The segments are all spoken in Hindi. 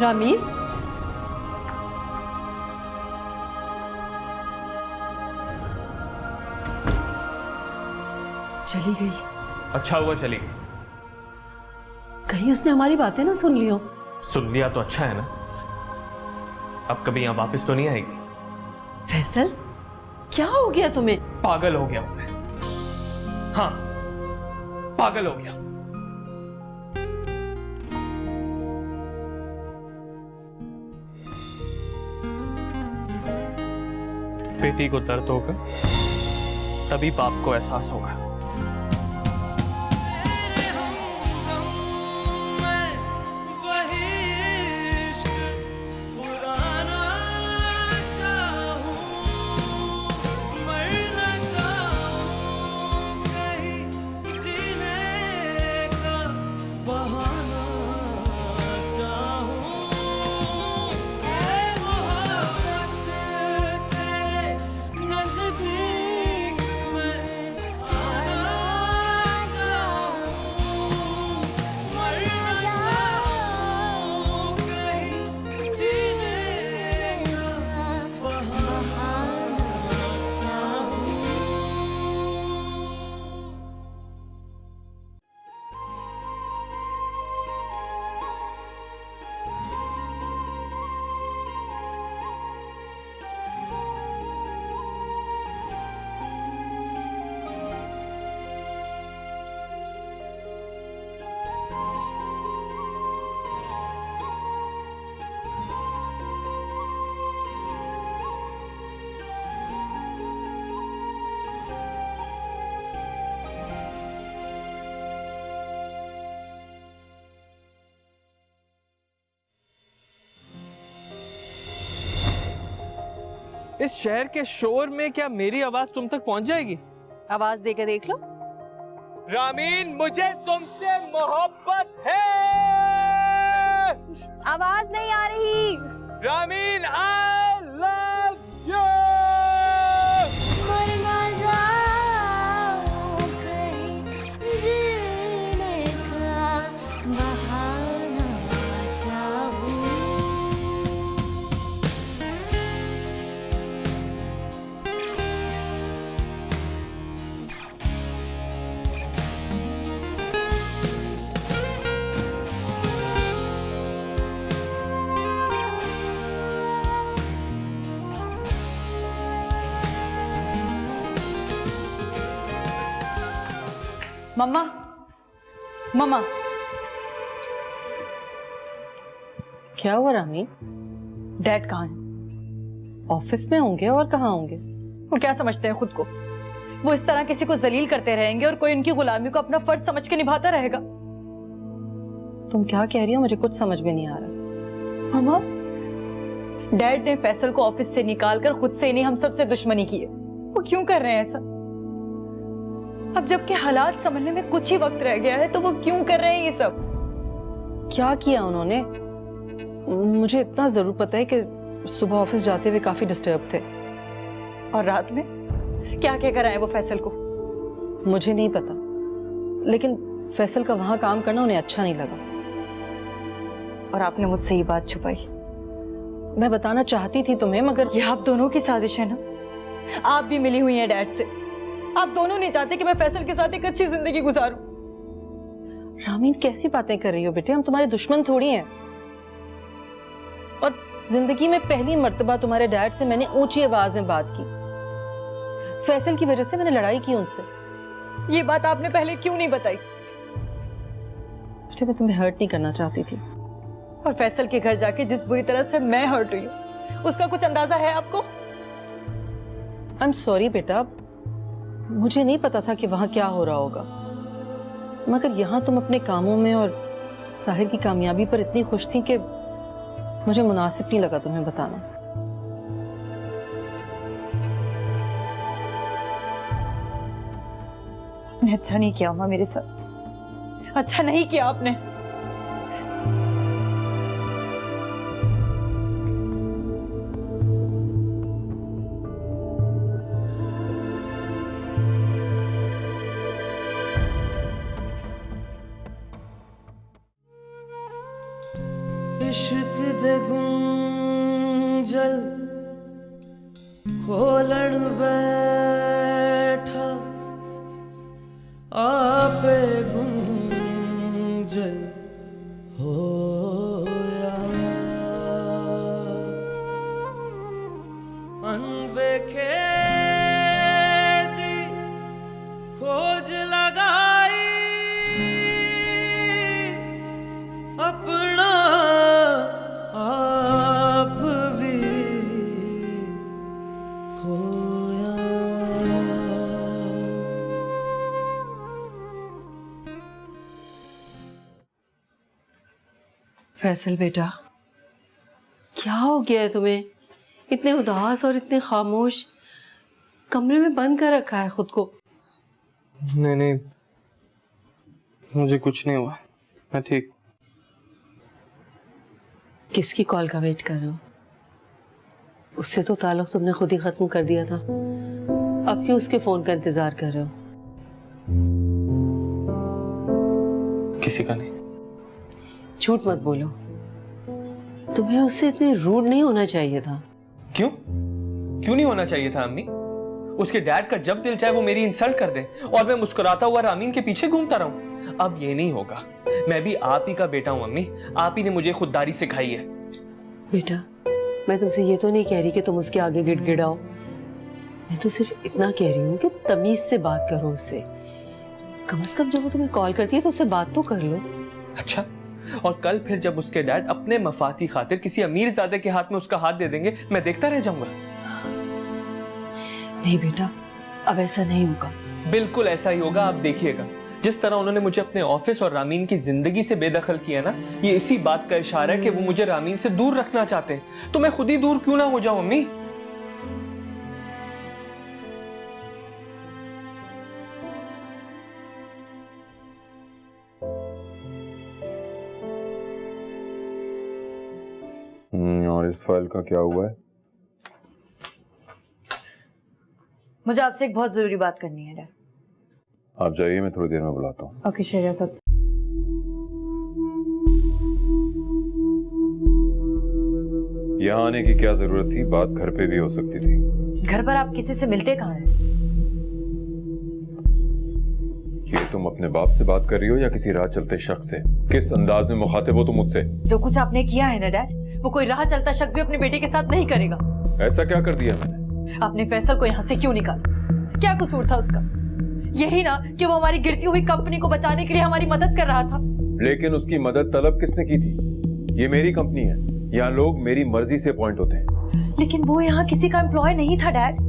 रामीन, चली गई। अच्छा हुआ चली गई। कहीं उसने हमारी बातें ना सुन ली हो। सुन लिया तो अच्छा है ना, अब कभी यहां वापस तो नहीं आएगी। फैसल, क्या हो गया तुम्हें? पागल हो गया हूं मैं। हाँ, पागल हो गया। बेटी को दर्द होगा तभी बाप को एहसास होगा। इस शहर के शोर में क्या मेरी आवाज तुम तक पहुंच जाएगी? आवाज दे के देख लो। रामीन, मुझे तुमसे मोहब्बत है। आवाज नहीं आ रही। Ramin, I love you. मरना जाओ कहीं जीने का बहाना चाहूं। मम्मा, मम्मा। क्या हुआ रामीन? डैड कहाँ हैं? ऑफिस में होंगे और कहाँ होंगे? वो क्या समझते हैं खुद को? वो इस तरह किसी को जलील करते रहेंगे और कोई उनकी गुलामी को अपना फर्ज समझ के निभाता रहेगा। तुम क्या कह रही हो? मुझे कुछ समझ में नहीं आ रहा। मम्मा, डैड ने फैसल को ऑफिस से निकालकर खुद से इन्हें हम सबसे दुश्मनी की है। वो क्यों कर रहे हैं ऐसा? अब जबकि हालात संभलने में कुछ ही वक्त रह गया है तो वो क्यों कर रहे हैं ये सब? क्या किया उन्होंने? मुझे इतना जरूर पता है कि सुबह ऑफिस जाते हुए काफी डिस्टर्ब थे। और रात में क्या क्या कराए वो फैसल को? मुझे नहीं पता, लेकिन फैसल का वहां काम करना उन्हें अच्छा नहीं लगा। और आपने मुझसे ये बात छुपाई। मैं बताना चाहती थी तुम्हें, मगर ये आप दोनों की साजिश है ना? आप भी मिली हुई हैं डैड से। आप दोनों नहीं चाहते कि मैं फैसल के साथ एक अच्छी जिंदगी गुजारूं। रामीन, कैसी बातें कर रही हो बेटे? हम तुम्हारे दुश्मन थोड़ी हैं। और जिंदगी में पहली मर्तबा तुम्हारे डैड से मैंने ऊंची आवाज में बात की। फैसल की वजह से मैंने लड़ाई की उनसे। ये बात आपने पहले क्यों नहीं बताई? बेटे, मैं तुम्हें हर्ट नहीं करना चाहती थी। और फैसल के घर जाके जिस बुरी तरह से मैं हर्ट हुई हूं, उसका कुछ अंदाजा है आपको? आई एम सॉरी बेटा, मुझे नहीं पता था कि वहां क्या हो रहा होगा, मगर यहां तुम अपने कामों में और साहिर की कामयाबी पर इतनी खुश थी कि मुझे मुनासिब नहीं लगा तुम्हें बताना। आपने अच्छा नहीं किया अम्मा मेरे साथ। अच्छा नहीं किया आपने। इश्क दे गुंजल खोलण बैठा आपे गुंजल होया अनवेखे दी खोज लगाई अपना आप भी खोया। फैसल बेटा, क्या हो गया है तुम्हें? इतने उदास और इतने खामोश, कमरे में बंद कर रखा है खुद को। नहीं नहीं, मुझे कुछ नहीं हुआ, मैं ठीक। किसकी कॉल का वेट कर रहे हो? उससे तो ताल्लुक तुमने खुद ही खत्म कर दिया था, अब क्यों उसके फोन का इंतजार कर रहे हो? किसी का नहीं। झूठ मत बोलो, तुम्हें उससे इतने रूड नहीं होना चाहिए था। क्यों क्यों नहीं होना चाहिए था अम्मी? उसके डैड का जब दिल चाहे वो मेरी इंसल्ट कर दे और मैं मुस्कुराता हुआ रामीन के पीछे घूमता रहूं। अब ये नहीं होगा। मैं भी आप ही का बेटा हूं अम्मी, आप ही ने मुझे खुददारी सिखाई है। बेटा, मैं तुमसे ये तो नहीं कह रही कि तुम उसके आगे गिड़गिड़ाओ, मैं तो सिर्फ इतना कह रही हूँ कि तमीज से बात करो उससे। कम से कम जब वो तुम्हें कॉल करती है तो उससे बात तो कर लो। अच्छा, और कल फिर जब उसके डैड अपने मफादी खातिर किसी अमीरजादे के हाथ में उसका हाथ दे देंगे, मैं देखता रह जाऊंगा? नहीं बेटा, अब ऐसा नहीं होगा। बिल्कुल ऐसा ही होगा, आप देखिएगा। जिस तरह उन्होंने मुझे अपने ऑफिस और रामीन की जिंदगी से बेदखल किया ना, ये इसी बात का इशारा है कि वो मुझे रामीन से दूर रखना चाहते हैं। तो मैं खुद ही दूर क्यों ना हो जाऊं अम्मी? और इस फाइल का क्या हुआ है? मुझे आपसे एक बहुत जरूरी बात करनी है डैड। आप जाइए, मैं थोड़ी देर में बुलाता हूँ। ओके शहजाद। यहाँ आने की क्या जरूरत थी? बात घर पे भी हो सकती थी। घर पर आप किसी से मिलते कहाँ हैं? ये तुम अपने बाप से बात कर रही हो या किसी राह चलते शख्स से? किस अंदाज में मुखातिब हो तुम मुझसे? जो कुछ आपने किया है ना डैड, वो कोई राह चलता शख्स भी अपने बेटे के साथ नहीं करेगा। ऐसा क्या कर दिया मैंने? आपने फैसल को यहाँ से क्यों निकाला? क्या कसूर था उसका? यही ना कि वो हमारी गिरती हुई कंपनी को बचाने के लिए हमारी मदद कर रहा था। लेकिन उसकी मदद तलब किसने की थी? ये मेरी कंपनी है, यहाँ लोग मेरी मर्जी से अपॉइंट होते हैं। लेकिन वो यहाँ किसी का एम्प्लॉय नहीं था डैड,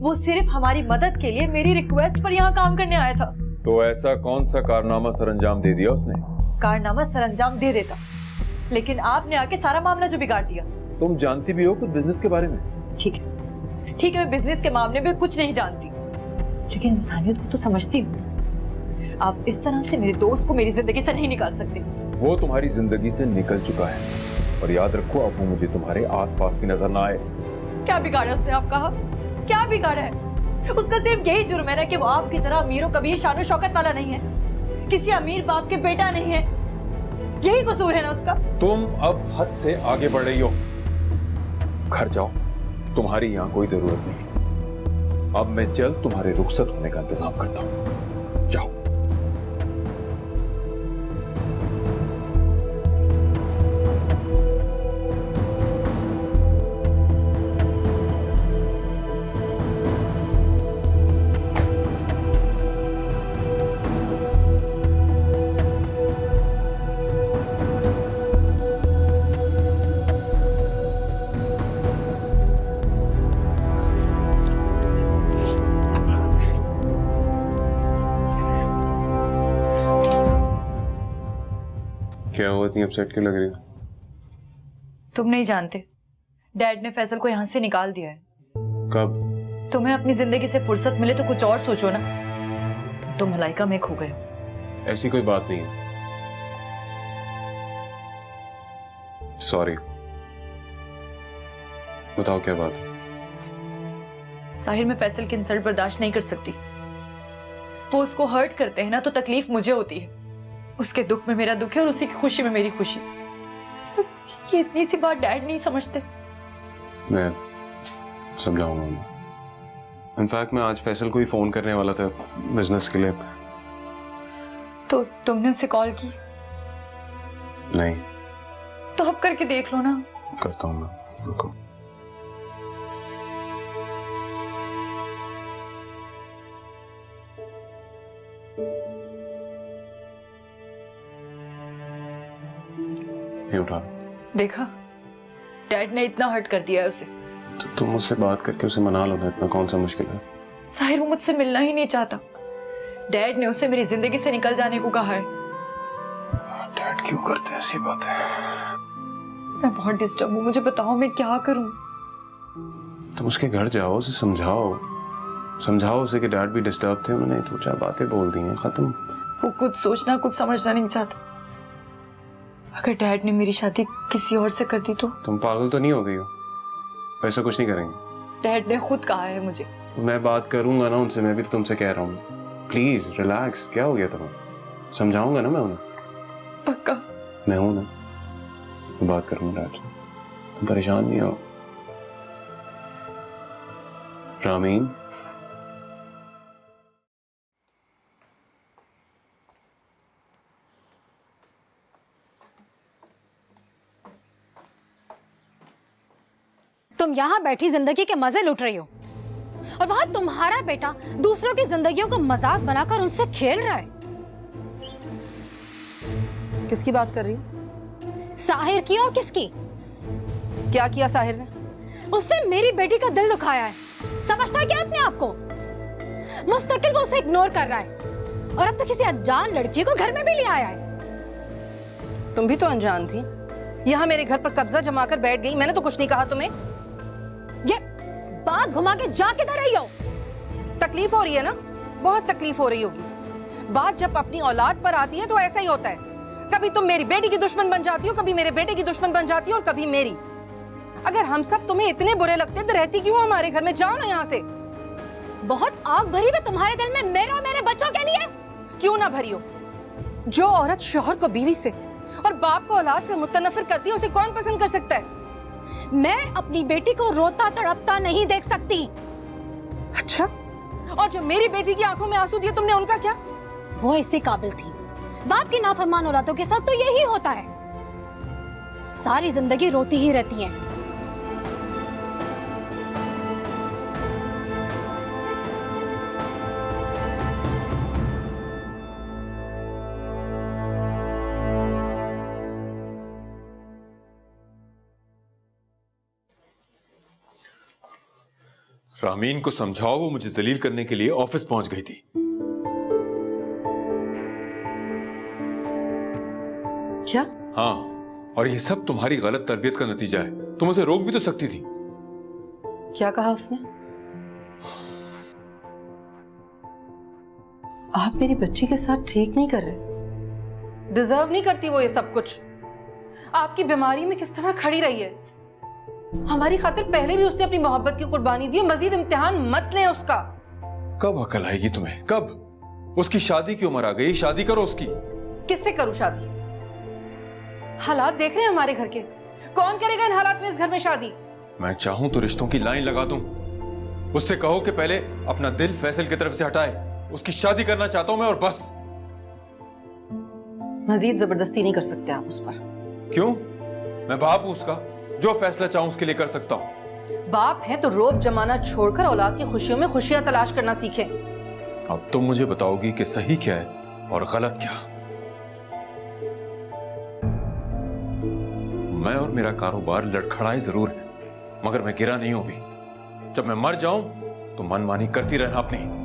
वो सिर्फ हमारी मदद के लिए मेरी रिक्वेस्ट पर यहाँ काम करने आया था। तो ऐसा कौन सा कारनामा सरंजाम दे दिया उसने? कारनामा सरंजाम दे देता, लेकिन आपने आके सारा मामला जो बिगाड़ दिया। तुम जानती भी हो कुछ बिजनेस के बारे में? ठीक है, मैं बिजनेस के मामले में कुछ नहीं जानती, लेकिन इंसानियत को तो समझती हूँ। आप इस तरह से मेरे दोस्त को मेरी जिंदगी से नहीं निकाल सकते। वो तुम्हारी जिंदगी से निकल चुका है, और याद रखो अब वो मुझे तुम्हारे आसपास भी नजर ना आए। क्या बिगाड़ा उसने? आप कहा क्या बिगाड़ा है? उसका सिर्फ यही जुर्म है ना कि वो आपकी तरह अमीरों कभी शान शौकत वाला नहीं है, किसी अमीर बाप के बेटा नहीं है। यही कसूर है ना उसका। तुम अब हद से आगे बढ़ रही हो। घर जाओ, तुम्हारी यहाँ कोई जरूरत नहीं। अब मैं जल्द तुम्हारे रुखसत होने का इंतजाम करता हूँ। जाओ। क्या हुआ, इतनी अपसेट क्यों लग रही हो? तुम नहीं जानते, डैड ने फैसल को यहाँ से निकाल दिया है। कब? तुम्हें अपनी जिंदगी से फुर्सत मिले तो कुछ और सोचो ना। तुम तो मलाइका में खो गए हो। ऐसी कोई बात नहीं है। सॉरी। बताओ क्या बात? साहिर, मैं फैसल की इंसल्ट बर्दाश्त नहीं कर सकती। वो उसको हर्ट करते हैं ना तो तकलीफ मुझे होती है। उसके दुख में मेरा दुख है और उसी की खुशी में मेरी खुशी। बस ये इतनी सी बात डैड नहीं समझते। मैं समझाऊंगा उन्हें। इनफैक्ट मैं आज फैसल को ही फोन करने वाला था बिजनेस के लिए। तो तुमने उसे कॉल की? नहीं। तो अब करके देख लो ना। करता हूँ मैं, रुको। ये उठा। देखा, डैड ने इतना हर्ट कर दिया है उसे। तो तुम मुझसे बात करके उसे मना लो ना, इतना कौन सा मुश्किल है। साहिर वो मुझसे मिलना ही नहीं चाहता। डैड ने उसे मेरी जिंदगी से निकल जाने को कहा है। डैड क्यों करते हैं ऐसी बातें? मैं बहुत डिस्टर्ब हूँ, मुझे बताओ मैं क्या करूँ? तुम उसके घर जाओ, उसे समझाओ उसे कि डैड भी डिस्टर्ब थे, उन्होंने दो चार बातें बोल दी हैं, खत्म। वो कुछ सोचना कुछ समझना नहीं चाहता। अगर डैड ने मेरी शादी किसी और से कर दी तो? तुम पागल तो नहीं हो गई हो? ऐसा कुछ नहीं करेंगे। डैड ने खुद कहा है मुझे। मैं बात करूंगा ना उनसे, मैं भी तो तुमसे कह रहा हूँ। Please relax. क्या हो गया तुम्हें? समझाऊंगा ना मैं उन्हें। पक्का? मैं हूं ना, मैं बात करूंगा डैड से। तुम परेशान नहीं हो। रामीन, तुम यहाँ बैठी जिंदगी के मजे लूट रही हो और वहां तुम्हारा बेटा दूसरों की जिंदगियों को मजाक बनाकर उनसे खेल रहा है। किसकी बात कर रही हो? साहिर की। और किसकी? क्या किया साहिर ने? उसने मेरी बेटी का दिल दुखाया है। समझता है क्या अपने आप को? मुस्तकिल वो उसे इग्नोर कर रहा है और अब तो किसी अनजान लड़की को घर में भी ले आया है। तुम भी तो अनजान थी, यहाँ मेरे घर पर कब्जा जमाकर बैठ गई। मैंने तो कुछ नहीं कहा तुम्हें। ये बात घुमा के जा किधर रही हो? तकलीफ हो रही है ना? बहुत तकलीफ हो रही होगी। बात जब अपनी औलाद पर आती है तो ऐसा ही होता है। कभी तुम मेरी बेटी की दुश्मन बन जाती हो, कभी मेरे बेटे की दुश्मन बन जाती हो और कभी मेरी। अगर हम सब तुम्हें इतने बुरे लगते तो रहती क्यों हमारे घर में? जाओ ना यहाँ से। बहुत आग भरी है तुम्हारे दिल में मेरे और मेरे बच्चों के लिए। क्यों ना भरी हो? जो औरत शोहर को बीवी से और बाप को औलाद से मुतनफिर करती है, उसे कौन पसंद कर सकता है? मैं अपनी बेटी को रोता तड़पता नहीं देख सकती। अच्छा, और जो मेरी बेटी की आंखों में आंसू दिए तुमने, उनका क्या? वो इसी काबिल थी। बाप की नाफरमान औलादों के साथ तो यही होता है, सारी जिंदगी रोती ही रहती हैं। रामीन को समझाओ, वो मुझे जलील करने के लिए ऑफिस पहुंच गई थी। क्या? हाँ, और ये सब तुम्हारी गलत तरबियत का नतीजा है। तुम उसे रोक भी तो सकती थी। क्या कहा उसने? आप मेरी बच्ची के साथ ठीक नहीं कर रहे। डिजर्व नहीं करती वो ये सब कुछ। आपकी बीमारी में किस तरह खड़ी रही है। हमारी खातिर पहले भी उसने अपनी मोहब्बत की कुर्बानी दी है। मजीद इम्तिहान मत लें उसका। कब अकल आएगी तुम्हें? कब? उसकी शादी की उम्र आ गई, शादी करो उसकी। किससे करूं शादी? हालात देख रहे हैं हमारे घर के। कौन करेगा इन हालात में इस घर में शादी? मैं चाहूं तो रिश्तों की लाइन लगा दूं। उससे कहो कि पहले अपना दिल फैसल की तरफ से हटाए। उसकी शादी करना चाहता हूं मैं, और बस। मजीद जबरदस्ती नहीं कर सकते आप उस पर। क्यों? मैं बाप हूं उसका, जो फैसला चाहूं उसके लिए कर सकता हूं। बाप है तो रोब जमाना छोड़कर औलाद की खुशियों में खुशियां तलाश करना सीखें। अब तुम मुझे बताओगी कि सही क्या है और गलत क्या। मैं और मेरा कारोबार लड़खड़ाए जरूर है, मगर मैं गिरा नहीं हूं भी। जब मैं मर जाऊं तो मनमानी करती रहना अपनी।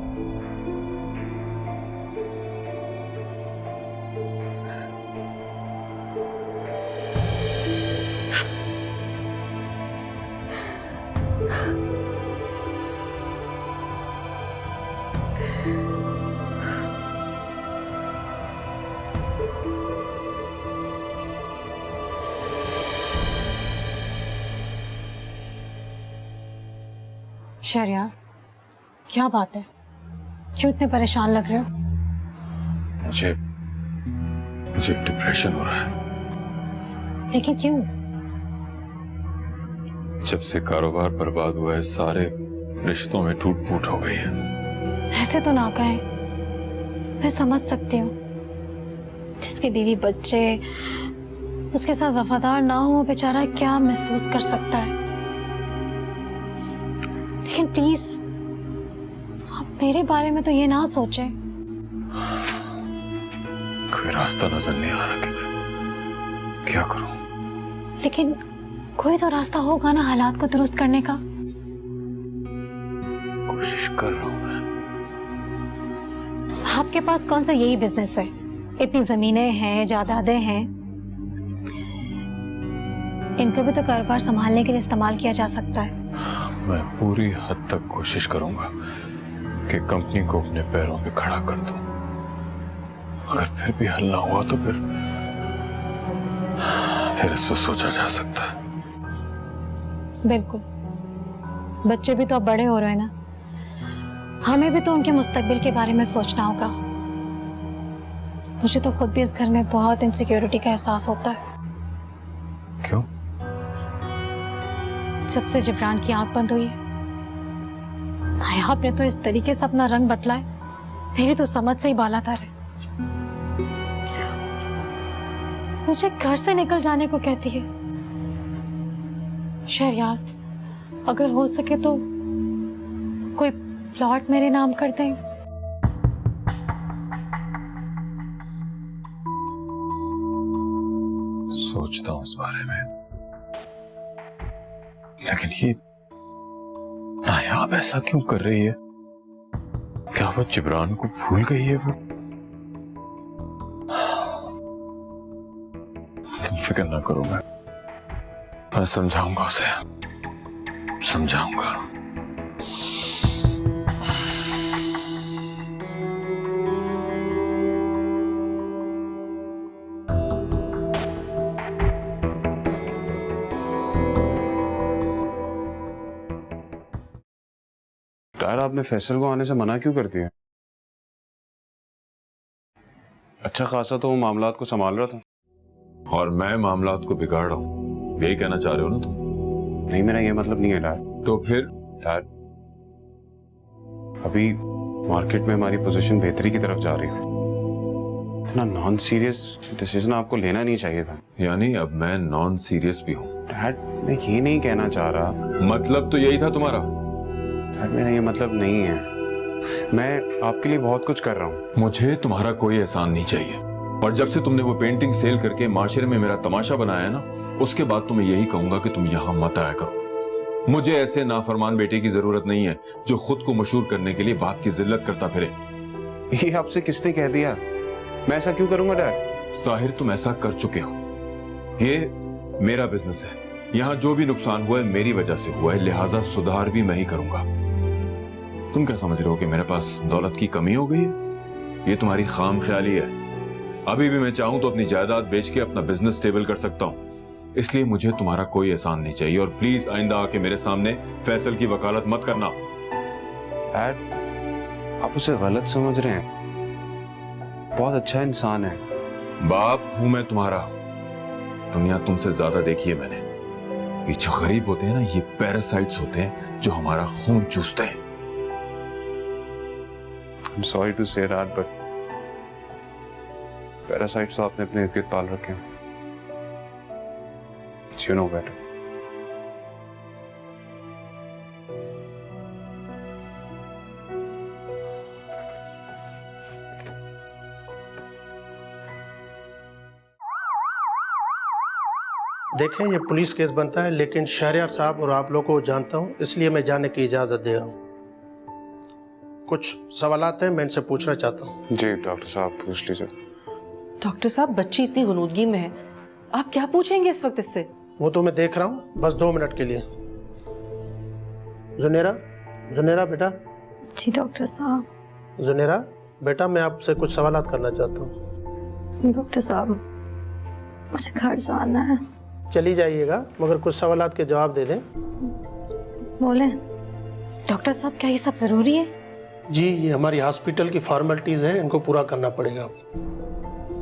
शहरियार, क्या बात है? क्यों इतने परेशान लग रहे हो? मुझे डिप्रेशन हो रहा है। लेकिन क्यों? जब से कारोबार बर्बाद हुआ है, सारे रिश्तों में टूट फूट हो गई है। ऐसे तो ना कहें, मैं समझ सकती हूँ। जिसकी बीवी बच्चे उसके साथ वफादार ना हो, बेचारा क्या महसूस कर सकता है। लेकिन प्लीज आप मेरे बारे में तो ये ना सोचें। कोई रास्ता नजर नहीं आ रहा कि मैं क्या करूं। लेकिन कोई तो रास्ता होगा ना हालात को दुरुस्त करने का। कोशिश कर रहा हूं मैं। आपके पास कौन सा यही बिजनेस है? इतनी जमीनें हैं, जायदादें हैं, इनको भी तो कारोबार संभालने के लिए इस्तेमाल किया जा सकता है। मैं पूरी हद तक कोशिश करूंगा कि कंपनी को अपने पैरों पे खड़ा कर दूं। अगर फिर भी हल ना हुआ तो फिर इस पर सोचा जा सकता है। बिल्कुल, बच्चे भी तो अब बड़े हो रहे हैं ना, हमें भी तो उनके मुस्तकबिल के बारे में सोचना होगा। मुझे तो खुद भी इस घर में बहुत इनसिक्योरिटी का एहसास होता है। क्यों? जब से जिब्रान की आंख बंद हुई है, नायाब ने तो इस तरीके से अपना रंग बदला है, मेरी तो समझ से ही बाला तार है। मुझे घर से निकल जाने को कहती है। शहरयार, अगर हो सके तो कोई प्लॉट मेरे नाम कर दें। सोचता हूं इस बारे में, लेकिन ये नायाब ऐसा क्यों कर रही है? क्या वो जिब्रान को भूल गई है? वो तुम फिक्र ना करो, मैं समझाऊंगा उसे, समझाऊंगा। यार आपने फैसल को आने से मना क्यों कर दिया? अच्छा खासा तो वो मामलात को संभाल रहा था। और मैं मामलात को बिगाड़ रहा हूं, यही कहना चाह रहे हो ना तुम? नहीं, मेरा ये मतलब नहीं है डैड। तो फिर? डैड, अभी मार्केट में हमारी पोजीशन बेहतरी की तरफ जा रही थी। इतना नॉन सीरियस डिसीजन आपको लेना नहीं चाहिए था। यानी अब मैं नॉन सीरियस भी हूं? डैड, मैं ये नहीं कहना चाह रहा। मतलब तो यही था तुम्हारा? डैड, मेरा ये मतलब नहीं है। मैं आपके लिए बहुत कुछ कर रहा हूँ। मुझे तुम्हारा कोई एहसान नहीं चाहिए। और जब से तुमने वो पेंटिंग सेल करके माशरे में मेरा तमाशा बनाया ना, उसके बाद तो मैं यही कहूंगा कि तुम यहाँ मत आया करो। मुझे ऐसे नाफरमान बेटे की जरूरत नहीं है जो खुद को मशहूर करने के लिए बाप की जिल्लत करता फिरे। ये आपसे किसने कह दिया? मैं ऐसा क्यों करूंगा डैड? साहिर, तुम ऐसा कर चुके हो। ये मेरा बिजनेस है, यहाँ जो भी नुकसान हुआ है मेरी वजह से हुआ है, लिहाजा सुधार भी मैं ही करूंगा। तुम क्या समझ रहे हो कि मेरे पास दौलत की कमी हो गई है? ये तुम्हारी खाम ख्याली है। अभी भी मैं चाहूं तो अपनी जायदाद बेच के अपना बिजनेस स्टेबल कर सकता हूं। इसलिए मुझे तुम्हारा कोई एहसान नहीं चाहिए। और प्लीज आइंदा आके मेरे सामने फैसल की वकालत मत करना। डैड, आप उसे गलत समझ रहे हैं। बहुत अच्छा इंसान है। बाप हूं मैं तुम्हारा। दुनिया तुमसे ज्यादा देखी है मैंने। ये जो गरीब होते हैं ना, ये पैरासाइट्स होते हैं जो हमारा खून चूसते हैं। I'm sorry to say that, but parasites तो आपने अपने इर्द गिर्द पाल रखे हैं। You know better. देखें, ये पुलिस केस बनता है, लेकिन शहरयार साहब और आप लोगों को जानता हूं, इसलिए मैं जाने की इजाज़त दे रहा हूं। कुछ सवालात हैं, मैं इनसे पूछना चाहता हूं। जी डॉक्टर साहब, पूछ लीजिए। डॉक्टर साहब, बच्ची इतनी गनूदगी में है, आप क्या पूछेंगे इस वक्त इससे? वो तो मैं देख रहा हूं, बस 2 मिनट के लिए। जुनेरा बेटा। जी डॉक्टर साहब। जुनेरा बेटा, मैं आपसे कुछ सवालात करना चाहता हूं। डॉक्टर साहब, मुझे घर जाना है। चली जाइएगा, मगर कुछ सवालात के जवाब दे दें। बोले। डॉक्टर साहब, क्या ये सब जरूरी है? जी, ये हमारी हॉस्पिटल की फॉर्मेलिटीज है, इनको पूरा करना पड़ेगा।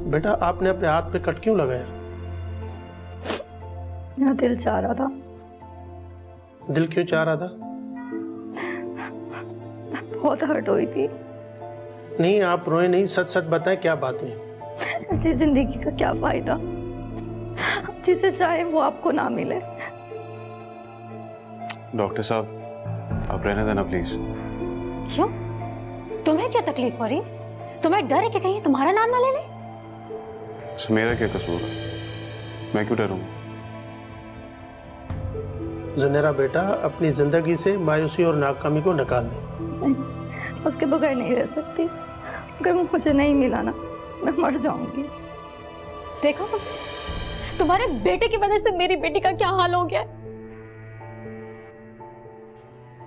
बेटा, आपने अपने हाथ पे कट क्यों लगाया? मेरा दिल चाह रहा था। दिल क्यों चाह रहा था? बहुत हर्ट हुई थी। नहीं, आप रोए नहीं, सच सच बताएं क्या बात हुई। ऐसी जिंदगी का क्या फायदा जिसे चाहे वो आपको ना मिले। डॉक्टर साहब, आप रहने देना प्लीज। क्यों? तुम्हें क्या तकलीफ हो रही? तुम्हें डर है कि कहीं तुम्हारा नाम ना ले ले? मेरा क्या कसूर है? मैं क्यों डरूंगा? जुनेरा बेटा, अपनी जिंदगी से मायूसी और नाकामी को निकाल दे। उसके बगैर नहीं रह सकती। अगर वो मुझे नहीं मिला ना, मैं मर जाऊंगी। देखो तुम्हारे बेटे की वजह से मेरी बेटी का क्या हाल हो गया है।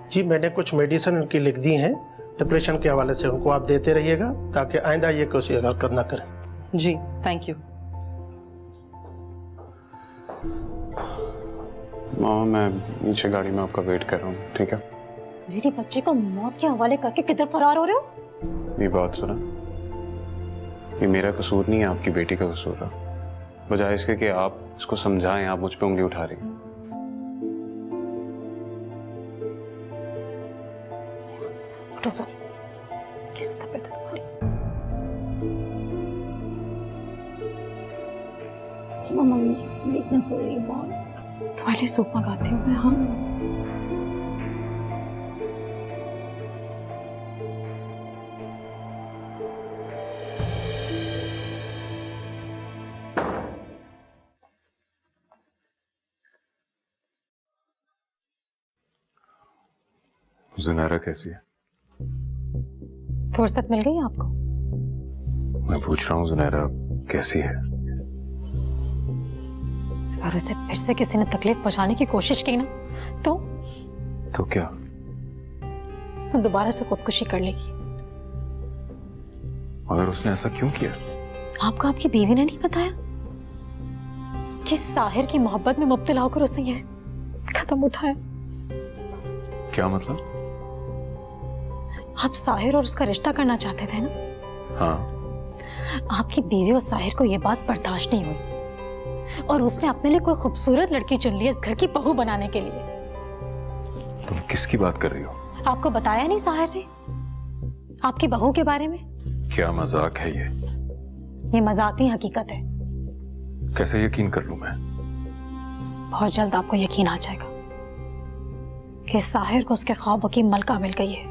जी, मैंने कुछ मेडिसिन उनकी लिख दी हैं डिप्रेशन के हवाले से, उनको आप देते रहिएगा ताकि आइंदा ये कोई हरकत ना करें। जी थैंक यू। मामा, मैं नीचे गाड़ी में आपका वेट कर रहा हूँ, ठीक है? मेरी बच्ची को मौत के हवाले करके किधर फरार हो रहे हो? ये बात सुना, ये मेरा कसूर नहीं है, आपकी बेटी का कसूर है। बजाय इसके कि आप इसको समझाएं, आप मुझ पे उंगली उठा रही हैं। उठो सोनी, कैसी तबीयत है तुम्हारी? मम्मा मुझे देखना सो रही है बहुत। तुम्हारे लिए सूप मंगाती हूँ मैं। हाँ जुनैरा कैसी है? फुर्सत मिल गई आपको? मैं पूछ रहा हूँ जुनैरा कैसी है? और उसे फिर से किसी ने तकलीफ पहुंचाने की कोशिश की ना तो क्या? तो दोबारा से खुदकुशी कर लेगी। मगर उसने ऐसा क्यों किया? आपको आपकी बीवी ने नहीं बताया कि साहिर की मोहब्बत में मुब्तला होकर उसने ये कदम उठाया? क्या मतलब? आप साहिर और उसका रिश्ता करना चाहते थे ना? हाँ। आपकी बीवी और साहिर को यह बात बर्दाश्त नहीं हुई और उसने अपने लिए कोई खूबसूरत लड़की चुन ली इस घर की बहू बनाने के लिए। तुम किसकी बात कर रही हो? आपको बताया नहीं साहिर ने आपकी बहू के बारे में? क्या मजाक है ये? ये मजाक नहीं, हकीकत है। कैसे यकीन कर लूं मैं? बहुत जल्द आपको यकीन आ जाएगा कि साहिर को उसके ख्वाबों की मलका मिल गई है।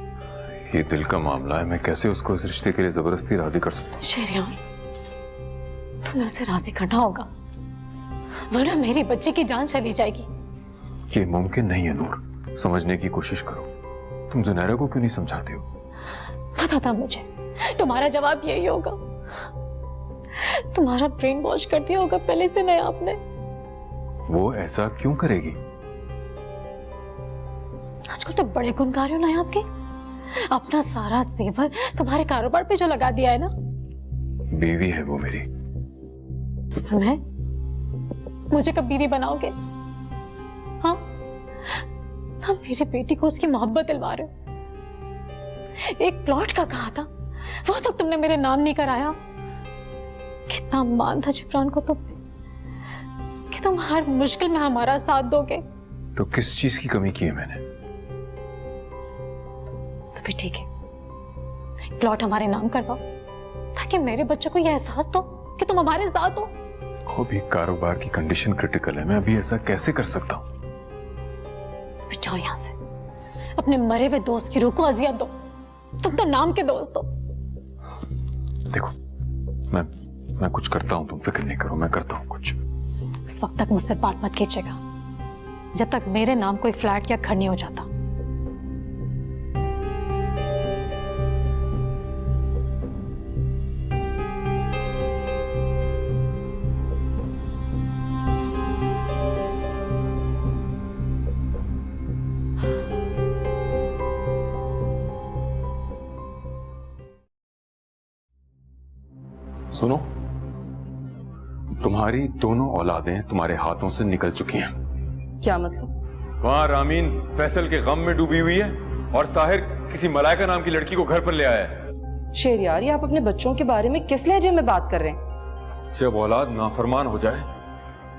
ये दिल का मामला है, मैं कैसे उसको इस रिश्ते के लिए जबरदस्ती राजी कर सकता हूँ? शेरियान, तुम्हें उसे राजी करना होगा वरना मेरी बच्ची की जान चली जाएगी। ये मुमकिन नहीं है नूर, समझने की कोशिश करो। तुम जुनैरा को क्यों नहीं समझाते हो? पता था मुझे तुम्हारा जवाब यही होगा। तुम्हारा ब्रेन वॉश कर दिया होगा पहले से नया आपने। वो ऐसा क्यों करेगी? आजकल तो बड़े गुनगार हो ना आपके। अपना सारा सेवर तुम्हारे कारोबार पे जो लगा दिया है ना। बीवी है वो मेरी। मैं मुझे कब बीवी बनाओगे? हाँ, ना मेरी बेटी को उसकी मोहब्बत दिलवा रहे हो। एक प्लॉट का कहा था, वो तक तुमने मेरे नाम नहीं कराया। कितना मान था जिब्रान को तुम कि तुम हर मुश्किल में हमारा साथ दोगे। तो किस चीज की कमी की है मैंने? तो भी ठीक है, प्लॉट हमारे नाम करवाओ ताकि मेरे बच्चों को यह एहसास दो कि तुम हमारे साथ हो। वो भी कारोबार की कंडीशन क्रिटिकल है, मैं अभी ऐसा कैसे कर सकता हूँ? तो जाओ यहां से, अपने मरे हुए दोस्त की रूह को अजियत दो। तुम तो नाम के दोस्त हो। देखो, मैं कुछ करता हूँ, तुम फिक्र नहीं करो, मैं करता हूँ कुछ। उस वक्त तक मुझसे बात मत कीजिएगा जब तक मेरे नाम कोई फ्लैट या घर नहीं हो जाता। सुनो, तुम्हारी दोनों औलादें तुम्हारे हाथों से निकल चुकी हैं। क्या मतलब? वहां रामीन फैसल के गम में डूबी हुई है और साहिर किसी मलाइका नाम की लड़की को घर पर ले आया है। शेरियार, ये आप अपने बच्चों के बारे में किस लहजे में बात कर रहे हैं? जब औलाद नाफरमान हो जाए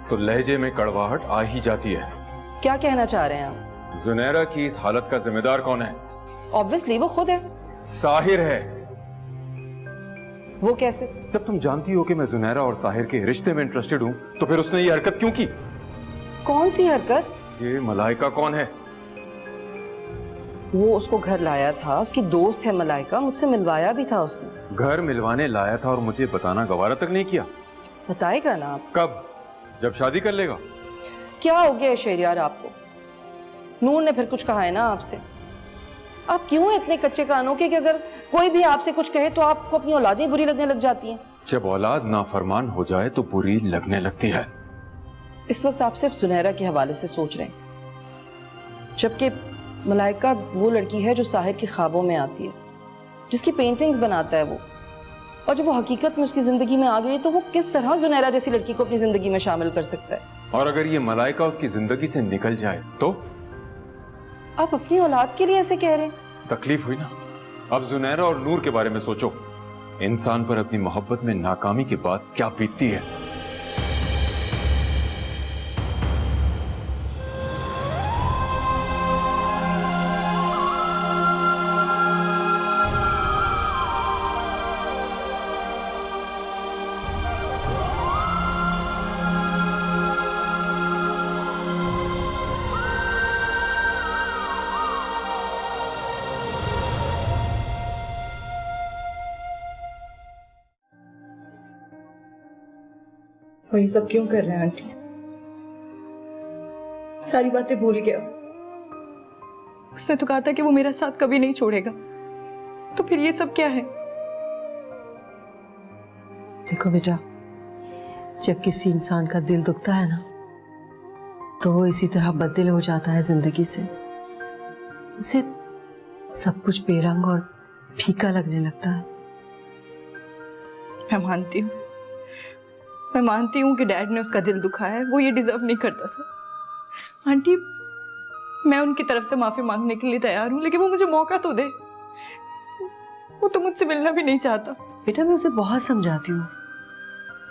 तो लहजे में कड़वाहट आ ही जाती है। क्या कहना चाह रहे हैं आप? जुनैरा की इस हालत का जिम्मेदार कौन है? ऑब्वियसली वो खुद है। साहिर है। वो कैसे? जब तुम जानती हो कि मैं जुनैरा और साहिर के रिश्ते में इंटरेस्टेड हूं, तो फिर उसने ये हरकत क्यों की? कौन सी हरकत? ये मलाइका कौन है? वो उसको घर लाया था, उसकी दोस्त है मलाइका, मुझसे मिलवाया भी था उसने। घर मिलवाने लाया था और मुझे बताना गवारा तक नहीं किया। बताएगा ना आप। कब? जब शादी कर लेगा। क्या हो गया शहरयार आपको? नूर ने फिर कुछ कहा है ना आपसे? आप क्यों इतने कच्चे कानों के कि अगर कोई भी आपसे कुछ कहे तो आपको अपनी औलादें बुरी लगने लग जाती हैं? जब औलाद नाफरमान हो जाए तो बुरी लगने लगती है। इस वक्त आप सिर्फ जुनैरा के हवाले से सोच रहे हैं, जबकि मलाइका वो लड़की है जो साहिर के ख्वाबों में आती है, जिसकी पेंटिंग्स बनाता है वो। और जब वो हकीकत में उसकी जिंदगी में आ गई तो वो किस तरह जुनैरा जैसी लड़की को अपनी जिंदगी में शामिल कर सकता है? और अगर ये मलाइका उसकी जिंदगी से निकल जाए तो? आप अपनी औलाद के लिए ऐसे कह रहे हैं? तकलीफ हुई ना? अब जुनैरा और नूर के बारे में सोचो। इंसान पर अपनी मोहब्बत में नाकामी के बाद क्या बीतती है। और ये सब क्यों कर रहे हैं आंटी? सारी बातें भूल गया। उसने तो कहा था कि वो मेरा साथ कभी नहीं छोड़ेगा, तो फिर ये सब क्या है? देखो बेटा, जब किसी इंसान का दिल दुखता है ना, तो वो इसी तरह बददिल हो जाता है जिंदगी से। उसे सब कुछ बेरंग और फीका लगने लगता है। मैं मानती हूँ कि डैड ने उसका दिल दुखाया है, वो ये डिजर्व नहीं करता था। आंटी, मैं उनकी तरफ से माफी मांगने के लिए तैयार हूँ, लेकिन वो मुझे मौका तो दे। वो तो मुझसे मिलना भी नहीं चाहता। बेटा, मैं उसे बहुत समझाती हूँ,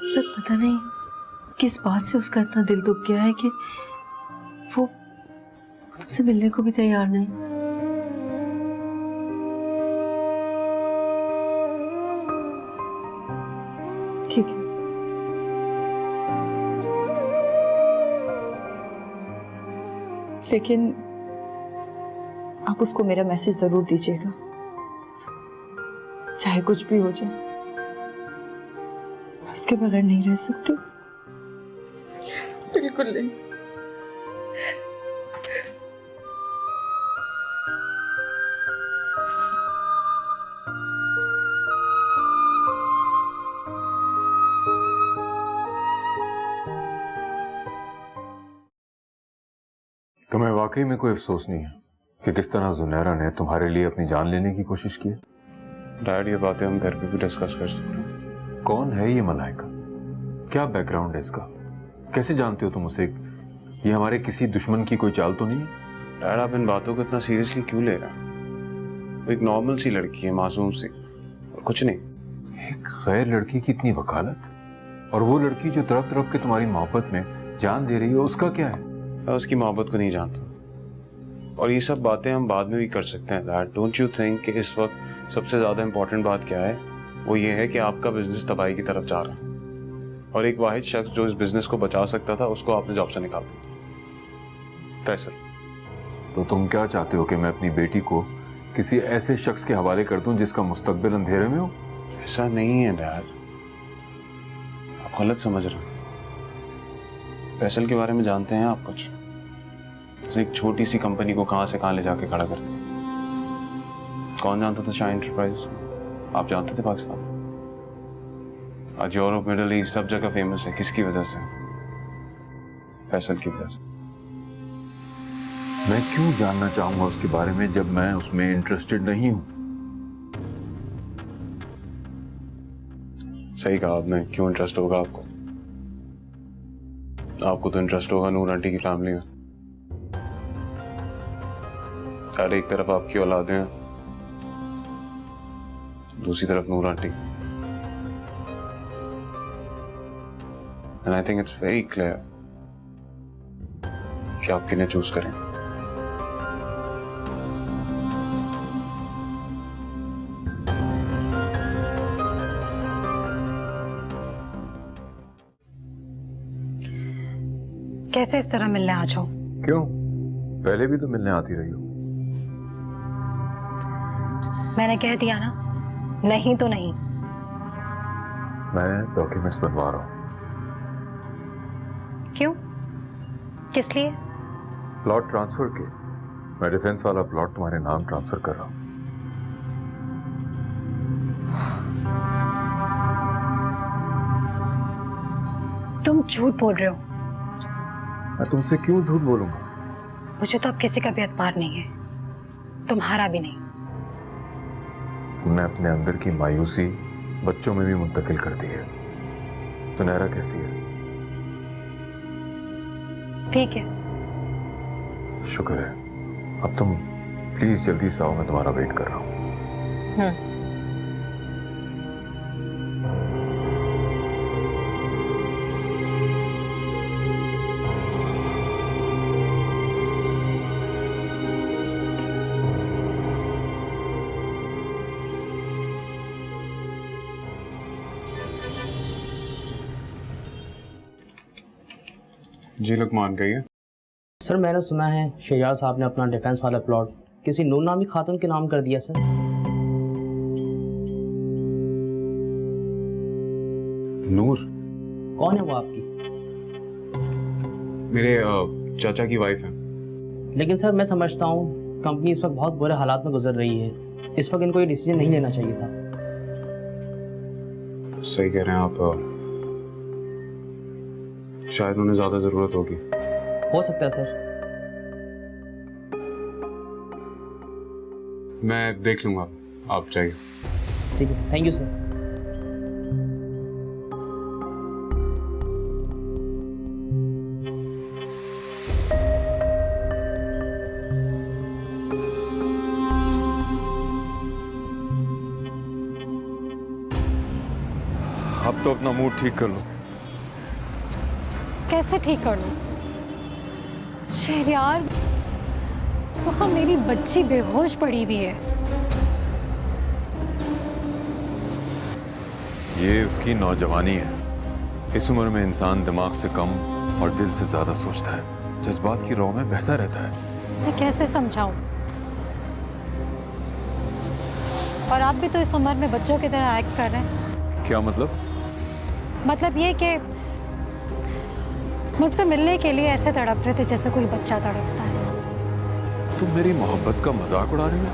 पर पता नहीं किस बात से उसका इतना दिल दुख गया है कि वो तुमसे मिलने को भी तैयार नहीं। ठीक है, लेकिन आप उसको मेरा मैसेज जरूर दीजिएगा, चाहे कुछ भी हो जाए। उसके बगैर नहीं रह सकती, बिल्कुल नहीं। तुम्हें वाकई में कोई अफसोस नहीं है कि किस तरह जुनैरा ने तुम्हारे लिए अपनी जान लेने की कोशिश की? डैड, ये बातें हम घर पे भी डिस्कस कर सकते हैं। कौन है ये मलाइका? क्या बैकग्राउंड है इसका? कैसे जानते हो तुम उसे? ये हमारे किसी दुश्मन की कोई चाल तो नहीं है? डैड, आप इन बातों को इतना सीरियसली क्यों ले रहे हैं? वो एक नॉर्मल सी लड़की है, मासूम सी, और कुछ नहीं। एक गैर लड़की की इतनी वकालत, और वो लड़की जो तड़प तड़प के तुम्हारी मोहब्बत में जान दे रही है, उसका क्या है? मैं उसकी मोहब्बत को नहीं जानता, और ये सब बातें हम बाद में भी कर सकते हैं। डैड, डोंट यू थिंक कि इस वक्त सबसे ज्यादा इंपॉर्टेंट बात क्या है? वो ये है कि आपका बिजनेस तबाही की तरफ जा रहा है, और एक वाहिद शख्स जो इस बिजनेस को बचा सकता था, उसको आपने जॉब से निकाल दिया। फैसल, तो तुम क्या चाहते हो कि मैं अपनी बेटी को किसी ऐसे शख्स के हवाले कर दूं जिसका मुस्तकबिल अंधेरे में हो? ऐसा नहीं है डैड, आप गलत समझ रहे हैं। फैसल के बारे में जानते हैं आप कुछ? उसने एक छोटी सी कंपनी को कहां से कहां ले जाके खड़ा कर दिया। कौन जानता था शाह एंटरप्राइज? आप जानते थे पाकिस्तान? आज यूरोप, मिडिल ईस्ट, सब जगह फेमस है। किसकी वजह से? फैसल की वजह से। मैं क्यों जानना चाहूंगा उसके बारे में जब मैं उसमें इंटरेस्टेड नहीं हूं? सही कहा आपने, क्यों इंटरेस्ट होगा आपको? आपको तो इंटरेस्ट होगा नूर आंटी की फैमिली में। अरे एक तरफ आपकी औलादें हैं, दूसरी तरफ Noor aunty. And I think it's very clear कि आप किन्हें चूज करें। कैसे इस तरह मिलने आ जाओ? क्यों? पहले भी तो मिलने आती रही हो। मैंने कह दिया ना, नहीं तो नहीं। मैं डॉक्यूमेंट्स बनवा रहा हूँ। क्यों? किस लिए? प्लॉट ट्रांसफर के। मैं डिफेंस वाला प्लॉट तुम्हारे नाम ट्रांसफर कर रहा हूँ। तुम झूठ बोल रहे हो। मैं तुमसे क्यों झूठ बोलूंगा? मुझे तो अब किसी का भी एतबार नहीं है, तुम्हारा भी नहीं। तुमने अपने अंदर की मायूसी बच्चों में भी मुंतकिल कर दी है। तो नहरा कैसी है? ठीक है। शुक्र है। अब तुम प्लीज जल्दी से आओ, मैं तुम्हारा वेट कर रहा हूँ। जी लुकमान कहिए। सर मैंने सुना है शहजाद साहब ने अपना डिफेंस वाला प्लॉट किसी नूर नामी खातून के नाम कर दिया। सर नूर? कौन है वो आपकी? मेरे चाचा की वाइफ है। लेकिन सर मैं समझता हूँ कंपनी इस वक्त बहुत बुरे हालात में गुजर रही है, इस वक्त इनको ये डिसीजन नहीं लेना चाहिए था। सही कह रहे हैं आप। शायद उन्हें ज्यादा जरूरत होगी। हो सकता है सर। मैं देख लूंगा, आप जाइए। ठीक है, थैंक यू सर। अब तो अपना मूड ठीक कर लो। कैसे ठीक कर लूं? शहरयार, वहां मेरी बच्ची बेहोश पड़ी हुई है। ये उसकी नौजवानी है। इस उम्र में इंसान दिमाग से कम और दिल से ज्यादा सोचता है, जज्बात की राह में बहता रहता है। मैं कैसे समझाऊं? और आप भी तो इस उम्र में बच्चों की तरह एक्ट कर रहे हैं। क्या मतलब? मतलब ये कि मुझसे मिलने के लिए ऐसे तड़प रहे थे जैसे कोई बच्चा तड़पता है। तुम मेरी मोहब्बत का मजाक उड़ा रही हो?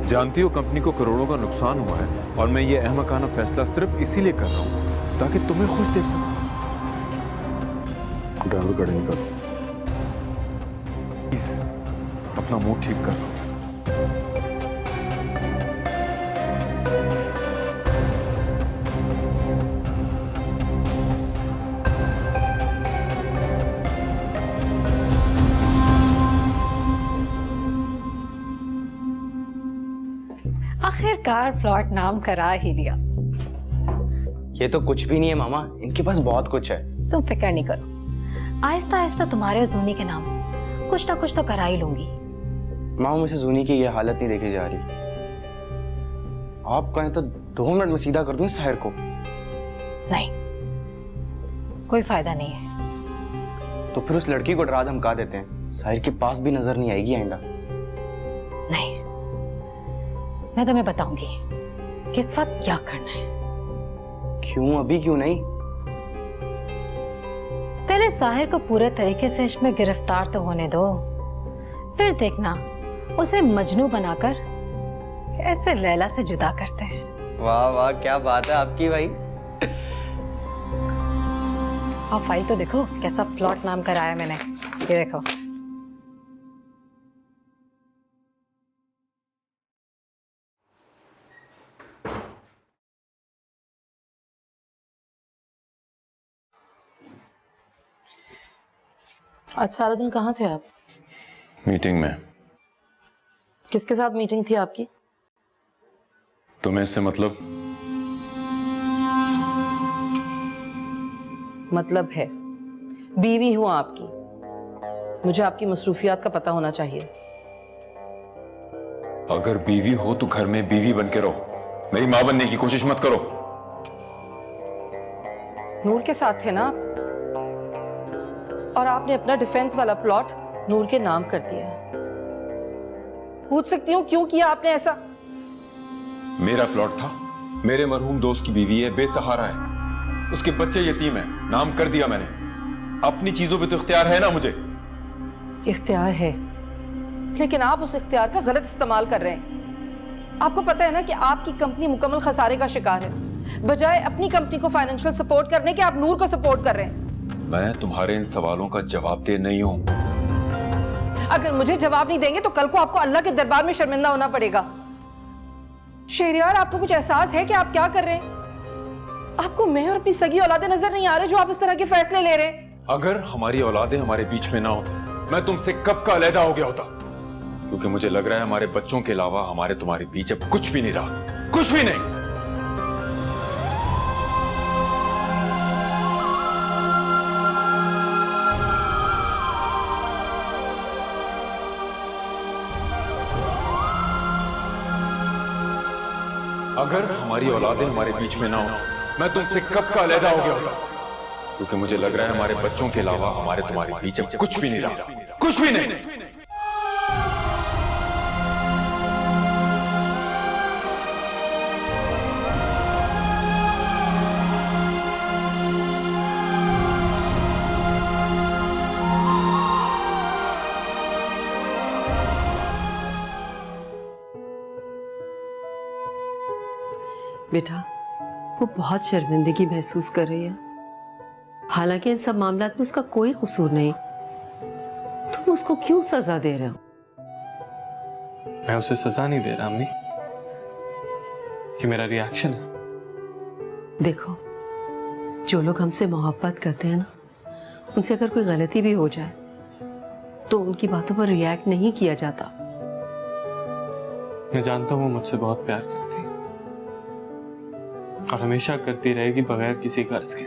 जानती हो कंपनी को करोड़ों का नुकसान हुआ है और मैं ये अहमकाना फैसला सिर्फ इसीलिए कर रहा हूँ ताकि तुम्हें खुश देख सकूं। गाल गड़े निकल। प्लीज अपना मूड ठीक कर लो। आखिरकार प्लॉट नाम करा ही लिया। ये तो कुछ भी नहीं है मामा, इनके पास बहुत कुछ है। तुम फिक्र नहीं करो, आहिस्ता आहिस्ता तुम्हारे और जूनी के नाम कुछ ना कुछ तो करा ही लूंगी। मामा मुझे जूनी की ये हालत नहीं देखी जा रही। आप कहें तो 2 मिनट में सीधा कर दूं इस साहिर को। नहीं, कोई फायदा नहीं है। तो फिर उस लड़की को डरा धमका देते हैं, साहिर के पास भी नजर नहीं आएगी आइंदा। नहीं, मैं तुम्हें बताऊंगी कि इस वक्त क्या करना है। क्यों? अभी क्यों नहीं? पहले साहिर को पूरे तरीके से इसमें गिरफ्तार तो होने दो, फिर देखना उसे मजनू बनाकर कैसे लैला से जुदा करते हैं। वाह वाह, क्या बात है आपकी भाई। आप फाइल तो देखो, कैसा प्लॉट नाम कराया मैंने, ये देखो। आज सारा दिन कहाँ थे आप? मीटिंग में। किसके साथ मीटिंग थी आपकी? तुम्हें इससे मतलब? मतलब है, बीवी हूं आपकी। मुझे आपकी मसरूफियात का पता होना चाहिए। अगर बीवी हो तो घर में बीवी बन के रहो, मेरी मां बनने की कोशिश मत करो। नूर के साथ थे ना आप, और आपने अपना डिफेंस वाला प्लॉट नूर के नाम कर दिया है। पूछ सकती हूँ क्यों किया आपने ऐसा? मेरा प्लॉट था, मेरे मरहूम दोस्त की बीवी है, बेसहारा है, उसके बच्चे यतीम है, नाम कर दिया मैंने। अपनी चीजों पे तो इख्तियार है ना मुझे। इख्तियार है, लेकिन आप उस इख्तियार का गलत इस्तेमाल कर रहे हैं। आपको पता है ना कि आपकी कंपनी मुकम्मल खसारे का शिकार है। बजाय अपनी कंपनी को फाइनेंशियल सपोर्ट करने के आप नूर को सपोर्ट कर रहे हैं। मैं तुम्हारे इन सवालों का जवाब दे नहीं हूं। अगर मुझे जवाब नहीं देंगे तो कल को आपको अल्लाह के दरबार में शर्मिंदा होना पड़ेगा। शहरयार, आपको कुछ एहसास है कि आप क्या कर रहे हैं? आपको मैं और अपनी सगी औलादे नजर नहीं आ रहे जो आप इस तरह के फैसले ले रहे हैं? अगर हमारी औलादे हमारे बीच में ना होती, मैं तुमसे कब का अलहदा हो गया होता। क्योंकि मुझे लग रहा है हमारे बच्चों के अलावा हमारे तुम्हारे बीच अब कुछ भी नहीं रहा, कुछ भी नहीं। अगर हमारी औलादें हमारे बीच में ना हो, मैं तुमसे कब का अलहदा हो गया होता। क्योंकि मुझे लग रहा है हमारे बच्चों के अलावा हमारे तुम्हारे बीच अब कुछ भी नहीं रहा, कुछ भी नहीं। बेटा, वो बहुत शर्मिंदगी महसूस कर रही है। हालांकि इन सब मामलात में उसका कोई कसूर नहीं। तुम उसको क्यों सजा दे रहे हो? मैं उसे सजा नहीं दे रहा अम्मी, ये मेरा रिएक्शन है। देखो, जो लोग हमसे मोहब्बत करते हैं ना, उनसे अगर कोई गलती भी हो जाए तो उनकी बातों पर रिएक्ट नहीं किया जाता। मैं जानता हूँ वो मुझसे बहुत प्यार करती है और हमेशा करती रहेगी बगैर किसी गर्ज के,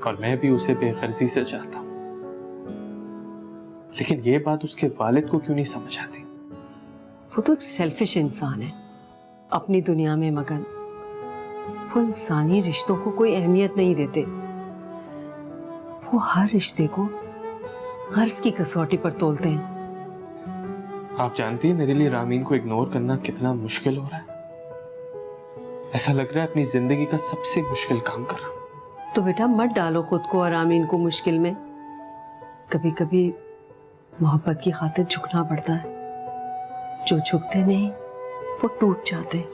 और मैं भी उसे बेगर्जी से चाहता हूं। लेकिन ये बात उसके वालिद को क्यों नहीं समझ आती? वो तो एक सेल्फिश इंसान है, अपनी दुनिया में मगन। वो इंसानी रिश्तों को कोई अहमियत नहीं देते। वो हर रिश्ते को गर्ज की कसौटी पर तोलते हैं। आप जानती हैं मेरे लिए रामीन को इग्नोर करना कितना मुश्किल हो रहा है। ऐसा लग रहा है अपनी जिंदगी का सबसे मुश्किल काम कर रहा हूं। तो बेटा, मत डालो खुद को और आमीन को मुश्किल में। कभी कभी मोहब्बत की खातिर झुकना पड़ता है। जो झुकते नहीं वो टूट जाते।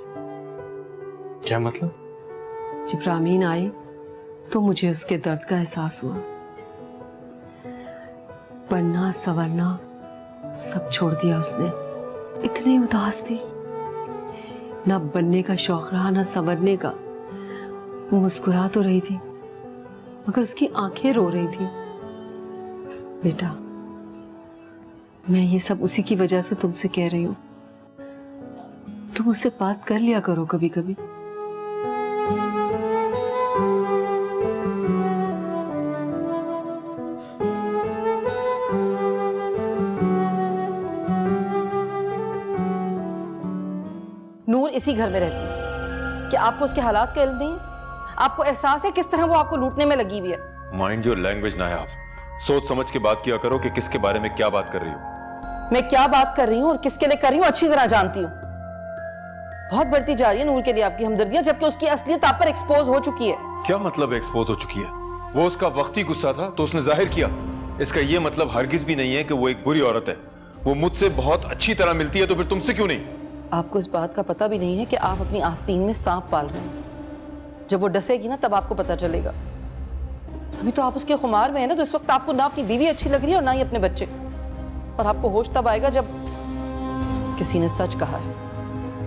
क्या मतलब? जब रामीन आई तो मुझे उसके दर्द का एहसास हुआ। बनना संवरना सब छोड़ दिया उसने। इतनी उदास थी, ना बनने का शौक रहा ना संवरने का। वो मुस्कुरा तो रही थी मगर उसकी आंखें रो रही थी। बेटा, मैं ये सब उसी की वजह से तुमसे कह रही हूं। तुम उससे बात कर लिया करो कभी कभी। नूर इसी घर में रहती है। क्या आपको उसके हालात का इल्म नहीं है? आपको एहसास है किस तरह वो आपको लूटने में लगी हुई है? माइंड योर लैंग्वेज नायाब। सोच समझ के बात किया करो कि किसके बारे में क्या बात कर रही हो। मैं क्या बात कर रही हूँ और किसके लिए कर रही हूँ अच्छी तरह जानती हूँ। बहुत बढ़ती जा रही है नूर के लिए आपकी हमदर्दियां, जबकि उसकी असलियत आप पर एक्सपोज हो चुकी है। क्या मतलब एक्सपोज हो चुकी है? वो उसका वक्ती गुस्सा था तो उसने जाहिर किया। इसका ये मतलब हरगिज भी नहीं है कि वो एक बुरी औरत है। वो मुझसे बहुत अच्छी तरह मिलती है, तो फिर तुमसे क्यों नहीं? आपको इस बात का पता भी नहीं है कि आप अपनी आस्तीन में सांप पाल रहे हैं। जब वो डसेगी ना तब आपको पता चलेगा। अभी तो आप उसके खुमार में है ना, तो इस वक्त आपको ना अपनी बीवी अच्छी लग रही है और ना ही अपने बच्चे। और आपको होश तब आएगा जब किसी ने सच कहा है,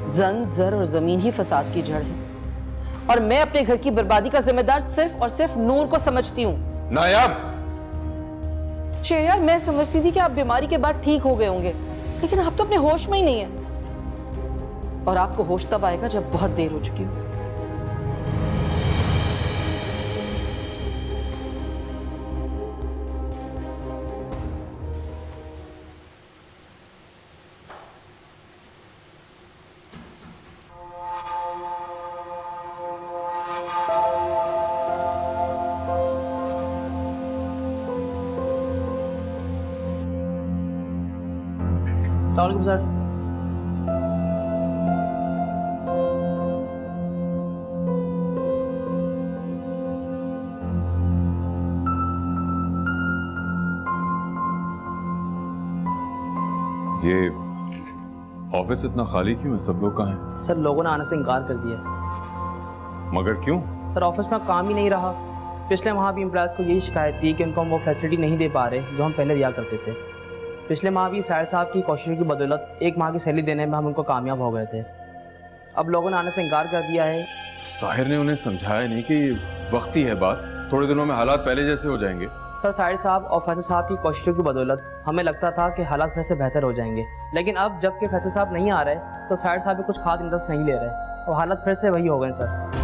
जन जर और जमीन ही फसाद की जड़ है। और मैं अपने घर की बर्बादी का जिम्मेदार सिर्फ और सिर्फ नूर को समझती हूँ। नायाब! शेर, मैं समझती थी कि आप बीमारी के बाद ठीक हो गए होंगे, लेकिन आप तो अपने होश में ही नहीं है। और आपको होश तब आएगा जब बहुत देर हो चुकी हो। अस्सलाम सर। ये ऑफिस इतना खाली क्यों है? सब लोग कहाँ हैं? सर लोगों ने आने से इनकार कर दिया। मगर क्यों? सर ऑफिस में काम ही नहीं रहा। पिछले माह भी एम्प्लॉयज़ को यही शिकायत थी कि उनको हम वो फैसिलिटी नहीं दे पा रहे जो हम पहले दिया करते थे। पिछले माह भी साहिर साहब की कोशिशों की बदौलत 1 माह की सैलरी देने में हम उनको कामयाब हो गए थे। अब लोगों ने आने से इनकार कर दिया है। तो साहिर ने उन्हें समझाया नहीं कि वक्ती है बात, थोड़े दिनों में हालात पहले जैसे हो जाएंगे? सर साहिर साहब और फैसल साहब की कोशिशों की बदौलत हमें लगता था कि हालात फिर से बेहतर हो जाएंगे, लेकिन अब जबकि फैसल साहब नहीं आ रहे तो साहिर साहब भी कुछ खास इंटरेस्ट नहीं ले रहे और हालात फिर से वही हो गए सर।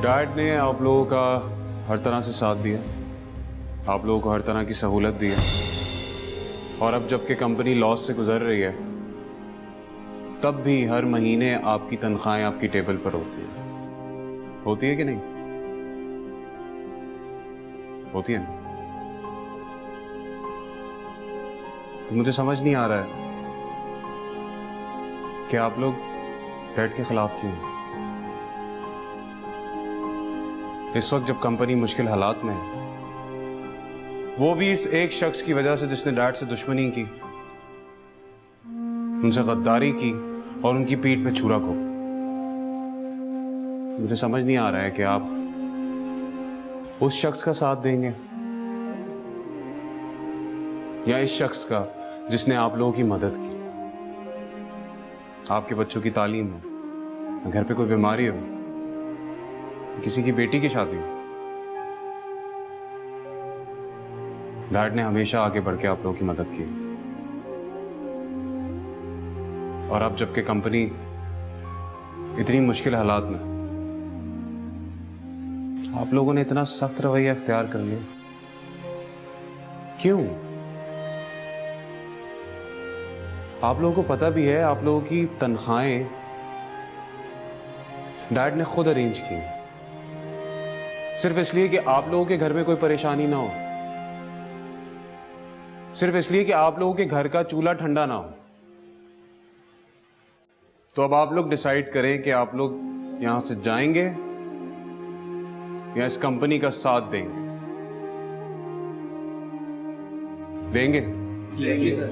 डैड ने आप लोगों का हर तरह से साथ दिया, आप लोगों को हर तरह की सहूलत दी है, और अब जबकि कंपनी लॉस से गुजर रही है तब भी हर महीने आपकी तनख्वाहें आपकी टेबल पर होती है कि नहीं? होती है ना? तो मुझे समझ नहीं आ रहा है कि आप लोग डैड के खिलाफ क्यों हैं। इस वक्त जब कंपनी मुश्किल हालात में है, वो भी इस एक शख्स की वजह से जिसने डैड से दुश्मनी की, उनसे गद्दारी की और उनकी पीठ पे छुरा को। मुझे समझ नहीं आ रहा है कि आप उस शख्स का साथ देंगे या इस शख्स का जिसने आप लोगों की मदद की। आपके बच्चों की तालीम हो, घर पे कोई बीमारी हो, किसी की बेटी की शादी हो, डैड ने हमेशा आगे बढ़ के आप लोगों की मदद की। और अब जबकि कंपनी इतनी मुश्किल हालात में, आप लोगों ने इतना सख्त रवैया इख्तियार कर लिया, क्यों? आप लोगों को पता भी है आप लोगों की तनख्वाहें डैड ने खुद अरेंज की, सिर्फ इसलिए कि आप लोगों के घर में कोई परेशानी ना हो, सिर्फ इसलिए कि आप लोगों के घर का चूल्हा ठंडा ना हो। तो अब आप लोग डिसाइड करें कि आप लोग यहां से जाएंगे या इस कंपनी का साथ देंगे। देंगे सर।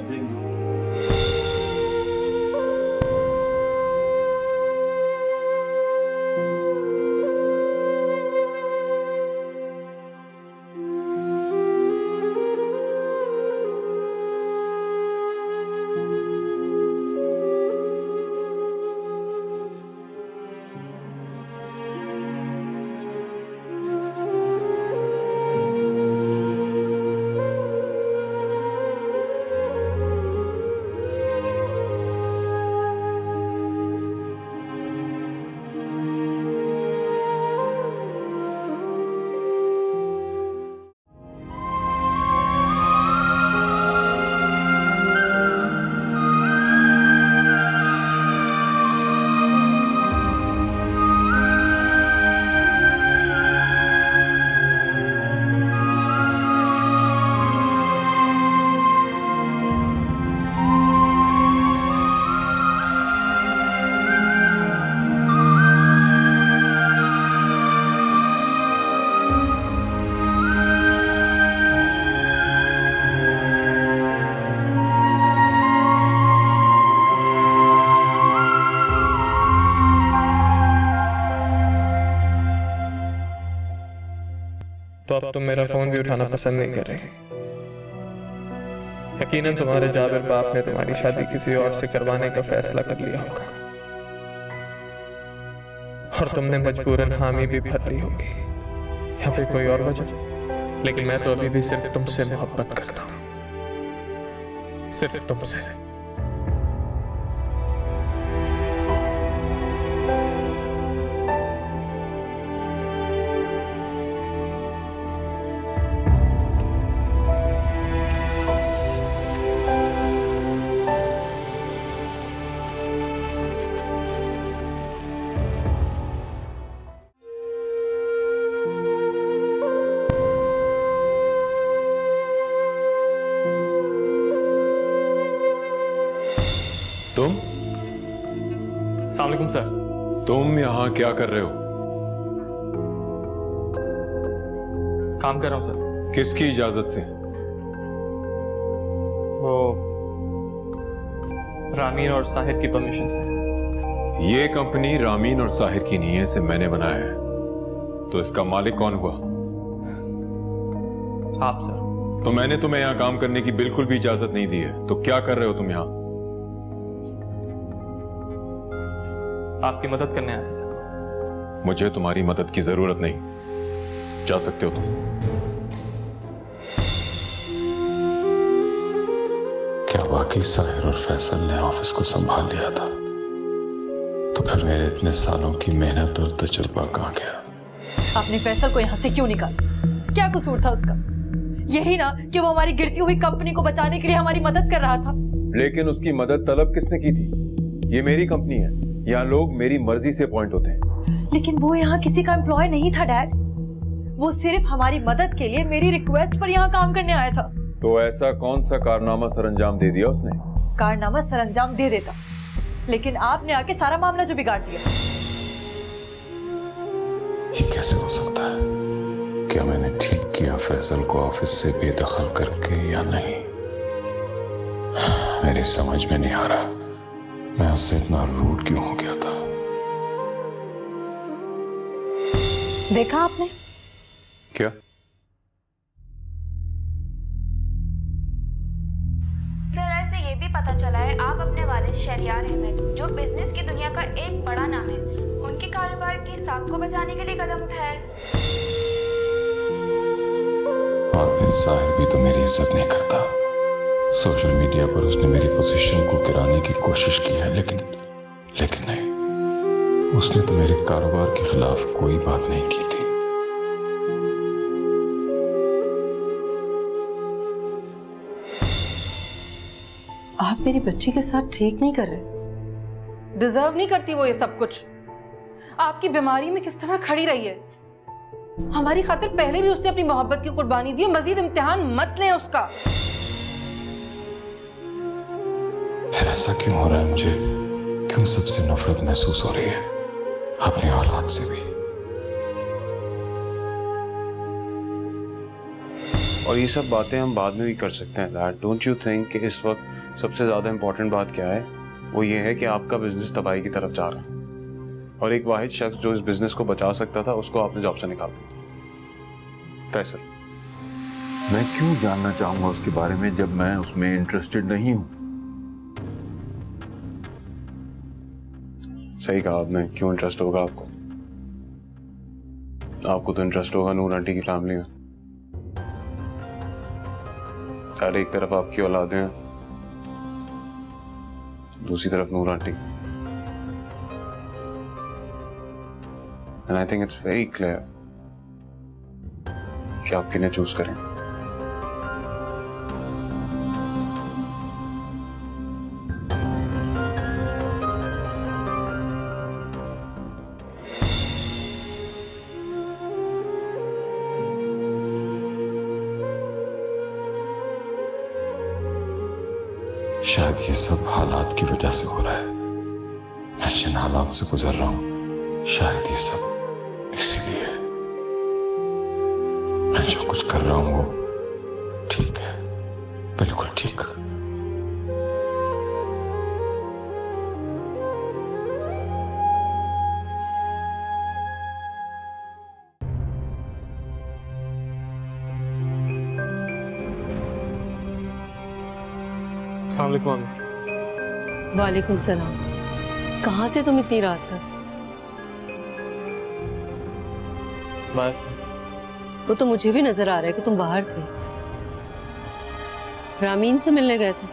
तो अब तुम मेरा फोन भी उठाना पसंद नहीं कर रही। यकीनन तुम्हारे जाबिर बाप ने तुम्हारी शादी किसी और से करवाने का फैसला कर लिया होगा और तुमने मजबूरन हामी भी भर ली होगी, यहाँ पे कोई और वजह। लेकिन मैं तो अभी भी सिर्फ तुमसे मोहब्बत करता हूँ, सिर्फ तुमसे। अस्सलाम वालेकुम सर। तुम यहाँ क्या कर रहे हो? काम कर रहा हूँ सर। किसकी इजाजत से? वो रामीन और साहिर की परमिशन से। ये कंपनी रामीन और साहिर की नहीं है, इसे मैंने बनाया है। तो इसका मालिक कौन हुआ? आप सर। तो मैंने तुम्हें यहाँ काम करने की बिल्कुल भी इजाजत नहीं दी है, तो क्या कर रहे हो तुम यहाँ? आपकी मदद करने आया था सर। मुझे तुम्हारी मदद की जरूरत नहीं, जा सकते हो तुम। क्या वाकई साहिर और फैसल ने ऑफिस को संभाल लिया था? तो फिर मेरे इतने सालों की मेहनत और तजुर्बा कहाँ गया? आपने फैसल को यहाँ से क्यों निकाला? क्या कसूर था उसका? यही ना कि वो हमारी गिरती हुई कंपनी को बचाने के लिए हमारी मदद कर रहा था। लेकिन उसकी मदद तलब किसने की थी? ये मेरी कंपनी है, यहाँ लोग मेरी मर्जी से अपॉइंट होते हैं। लेकिन वो यहाँ किसी का एम्प्लॉय नहीं था डैड। वो सिर्फ हमारी मदद के लिए मेरी रिक्वेस्ट पर यहाँ काम करने आया था। तो ऐसा कौन सा कारनामा सरअंजाम दे दिया उसने? कारनामा सरअंजाम दे देता, लेकिन आपने आके सारा मामला जो बिगाड़ दिया। ये कैसे हो सकता है? क्या मैंने ठीक किया फैसल को ऑफिस से बेदखल करके या नहीं? मेरी समझ में नहीं आ रहा मैं उससे इतना रूड क्यों हो गया था। देखा आपने? क्या? जरा से ये भी पता चला है आप अपने वालिद शहरियार अहमद, जो बिजनेस की दुनिया का एक बड़ा नाम है, उनके कारोबार की साख को बचाने के लिए कदम उठाया है। और फिर साहिर भी तो मेरी इज्जत नहीं करता। सोशल मीडिया पर उसने मेरी पोजीशन को गिराने की कोशिश की है, लेकिन नहीं, उसने तो मेरे कारोबार के खिलाफ कोई बात नहीं की थी। आप मेरी बच्ची के साथ ठीक नहीं कर रहे। डिजर्व नहीं करती वो ये सब कुछ। आपकी बीमारी में किस तरह खड़ी रही है। हमारी खातिर पहले भी उसने अपनी मोहब्बत की कुर्बानी दी, मजीद इम्तिहान मत लें उसका। फिर ऐसा क्यों हो रहा है मुझे? क्यों सबसे नफरत महसूस हो रही है, अपने औलाद से भी? और ये सब बातें हम बाद में भी कर सकते हैं दैट। डोंट यू थिंक कि इस वक्त सबसे ज्यादा इंपॉर्टेंट बात क्या है? वो ये है कि आपका बिजनेस तबाही की तरफ जा रहा है, और एक वाहिद शख्स जो इस बिजनेस को बचा सकता था उसको आपने जॉब से निकाल दिया। फैसल, मैं क्यों जानना चाहूंगा उसके बारे में जब मैं उसमें इंटरेस्टेड नहीं हूं? सही कहा आपने। क्यों इंटरेस्ट होगा आपको? आपको तो इंटरेस्ट होगा नूर आंटी की फैमिली में। अरे एक तरफ आपकी औलादें हैं, दूसरी तरफ Noor aunty. And I think it's very clear कि आप किन्हें चूज करें। शायद ये सब हालात की वजह से हो रहा है। मैं जिन हालात से गुजर रहा हूं, शायद ये सब इसीलिए। मैं जो कुछ कर रहा हूं वो ठीक है, बिल्कुल ठीक। अस्सलाम वालेकुम। वालेकुम सलाम। कहाँ थे तुम इतनी रात तक? वो तो मुझे भी नजर आ रहा है कि तुम बाहर थे। रामीन से मिलने गए थे?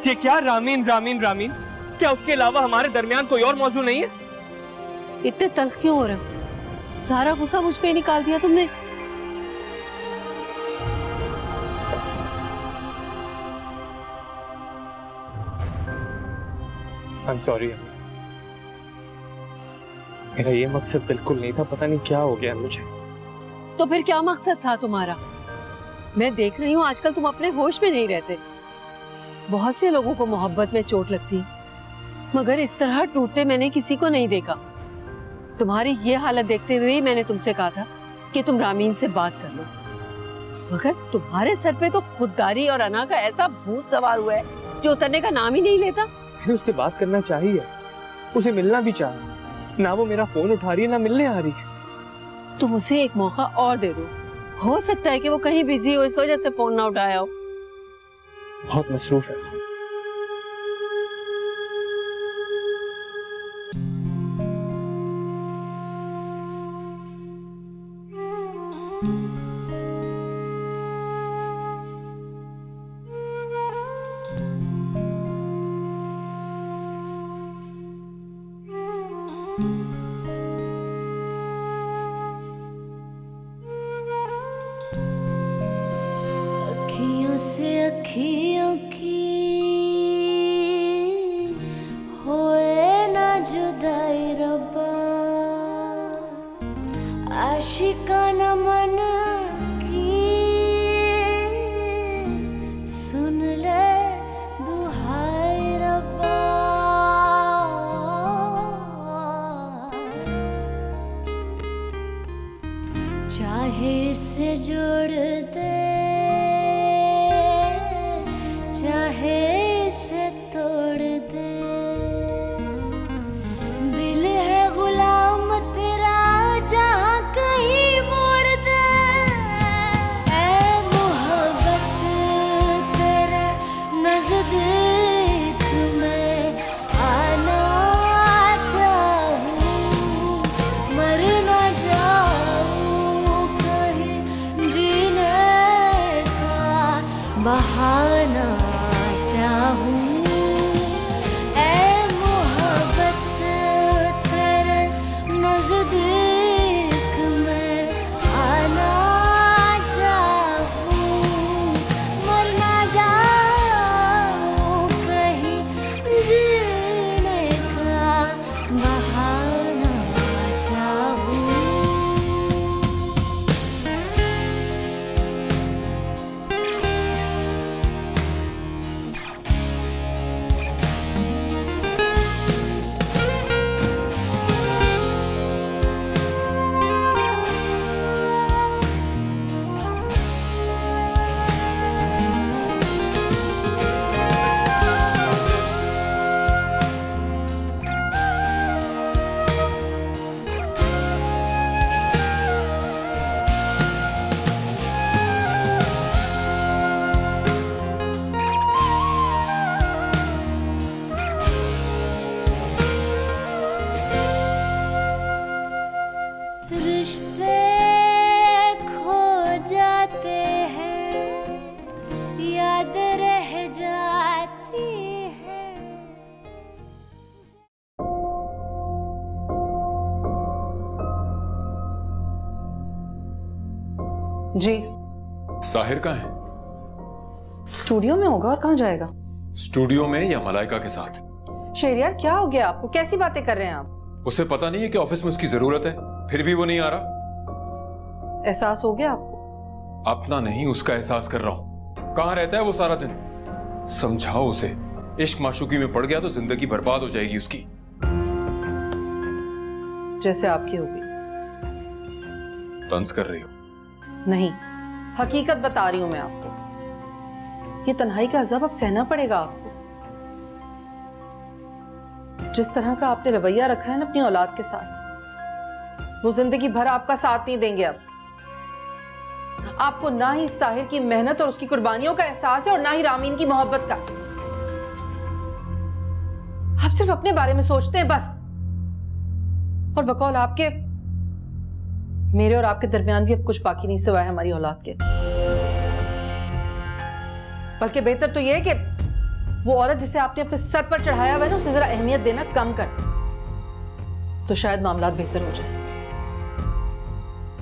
ये क्या रामीन रामीन रामीन? क्या उसके अलावा हमारे दरमियान कोई और मौजू नहीं है? इतने तल्ख क्यों हो रहे हो? सारा गुस्सा मुझ पे ही निकाल दिया तुमने। I'm sorry। मेरा ये मकसद बिल्कुल नहीं था, पता नहीं क्या हो गया मुझे। तो फिर क्या मकसद था तुम्हारा? मैं देख रही हूँ आजकल तुम अपने होश में नहीं रहते। बहुत से लोगों को मोहब्बत में चोट लगती, मगर इस तरह टूटते मैंने किसी को नहीं देखा। तुम्हारी ये हालत देखते हुए ही मैंने तुमसे कहा था कि तुम रामीन से बात कर लो, मगर तुम्हारे सर पे तो खुददारी और अना का ऐसा भूत सवार हुआ है जो उतरने का नाम ही नहीं लेता। उससे बात करना चाहिए, उसे मिलना भी चाहिए। ना वो मेरा फोन उठा रही है, ना मिलने आ रही है। तुम उसे एक मौका और दे दो, हो सकता है कि वो कहीं बिजी हो, इस वजह से फोन ना उठाया हो। बहुत मसरूफ है। अखियों से अखियों की होए ना जुदाई रब्बा, आशिकाना मन की सुन ले दुहाई रब्बा। चाहे इसे जोड़ दे, चाहे इसे तोड़ दे, दिल है गुलाम तेरा जहाँ कहीं मोड़ दे। ऐ मोहब्बत तेरे नजदीक में आना चाहूँ, मर ना जाऊँ कहीं, जीने का बहाना चाहूँ। ऐ मोहब्बत तेरे नजदीक में आना चाहूँ, मर ना जाऊँ कहीं, जीने का बहाना चाहूँ। रिश्ते खो जाते हैं, याद रह जाती है। जी साहिर कहाँ है? स्टूडियो में होगा, और कहाँ जाएगा? स्टूडियो में या मलाइका के साथ? शहरियार क्या हो गया आपको, कैसी बातें कर रहे हैं आप? उसे पता नहीं है कि ऑफिस में उसकी जरूरत है, फिर भी वो नहीं आ रहा। एहसास हो गया आपको? अपना नहीं, उसका एहसास कर रहा हूं। कहां रहता है वो सारा दिन? समझाओ उसे, इश्क माशूकी में पड़ गया तो जिंदगी बर्बाद हो जाएगी उसकी। जैसे आपकी होगी। तंज कर रही हो? नहीं, हकीकत बता रही हूं मैं आपको। ये तन्हाई का अज़ब अब सहना पड़ेगा आपको। जिस तरह का आपने रवैया रखा है ना अपनी औलाद के साथ, वो जिंदगी भर आपका साथ नहीं देंगे। अब आपको ना ही साहिर की मेहनत और उसकी कुर्बानियों का एहसास है, और ना ही रामीन की मोहब्बत का। आप सिर्फ अपने बारे में सोचते हैं बस। और बकौल आपके, मेरे और आपके दरमियान भी अब कुछ बाकी नहीं सिवाय हमारी औलाद के। बल्कि बेहतर तो यह है कि वो औरत जिसे आपने अपने सर पर चढ़ाया हुआ है ना, उसे जरा अहमियत देना कम कर, तो शायद मामलात बेहतर हो जाए।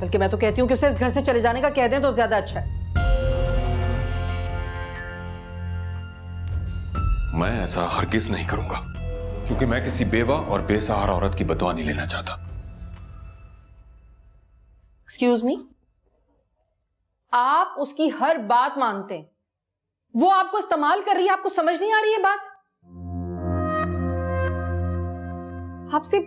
बल्कि मैं तो कहती हूं कि उसे इस घर से चले जाने का कह दें तो ज्यादा अच्छा है। मैं ऐसा हरगिज नहीं करूंगा, क्योंकि मैं किसी बेवा और बेसहारा औरत की बदुआ नहीं लेना चाहता। एक्सक्यूज मी, आप उसकी हर बात मानते हैं, वो आपको इस्तेमाल कर रही है, आपको समझ नहीं आ रही है बात? आपसे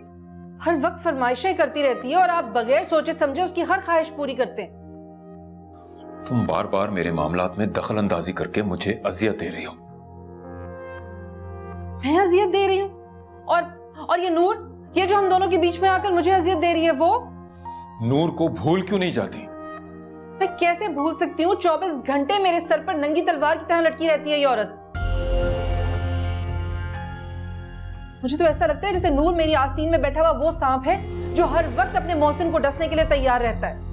हर वक्त फरमाइशें करती रहती है और आप बगैर सोचे समझे उसकी हर ख्वाहिश पूरी करते हैं। तुम बार बार मेरे मामलात में दखल अंदाजी करके मुझे अजियत दे रही हो। मैं अजियत दे रही हूँ? और ये नूर, ये जो हम दोनों के बीच में आकर मुझे अजियत दे रही है, वो नूर को भूल क्यों नहीं जाती? मैं कैसे भूल सकती हूँ? 24 घंटे मेरे सर पर नंगी तलवार की तरह लटकी रहती है ये औरत। मुझे तो ऐसा लगता है जैसे नूर मेरी आस्तीन में बैठा हुआ वो सांप है जो हर वक्त अपने मोहसिन को डसने के लिए तैयार रहता है।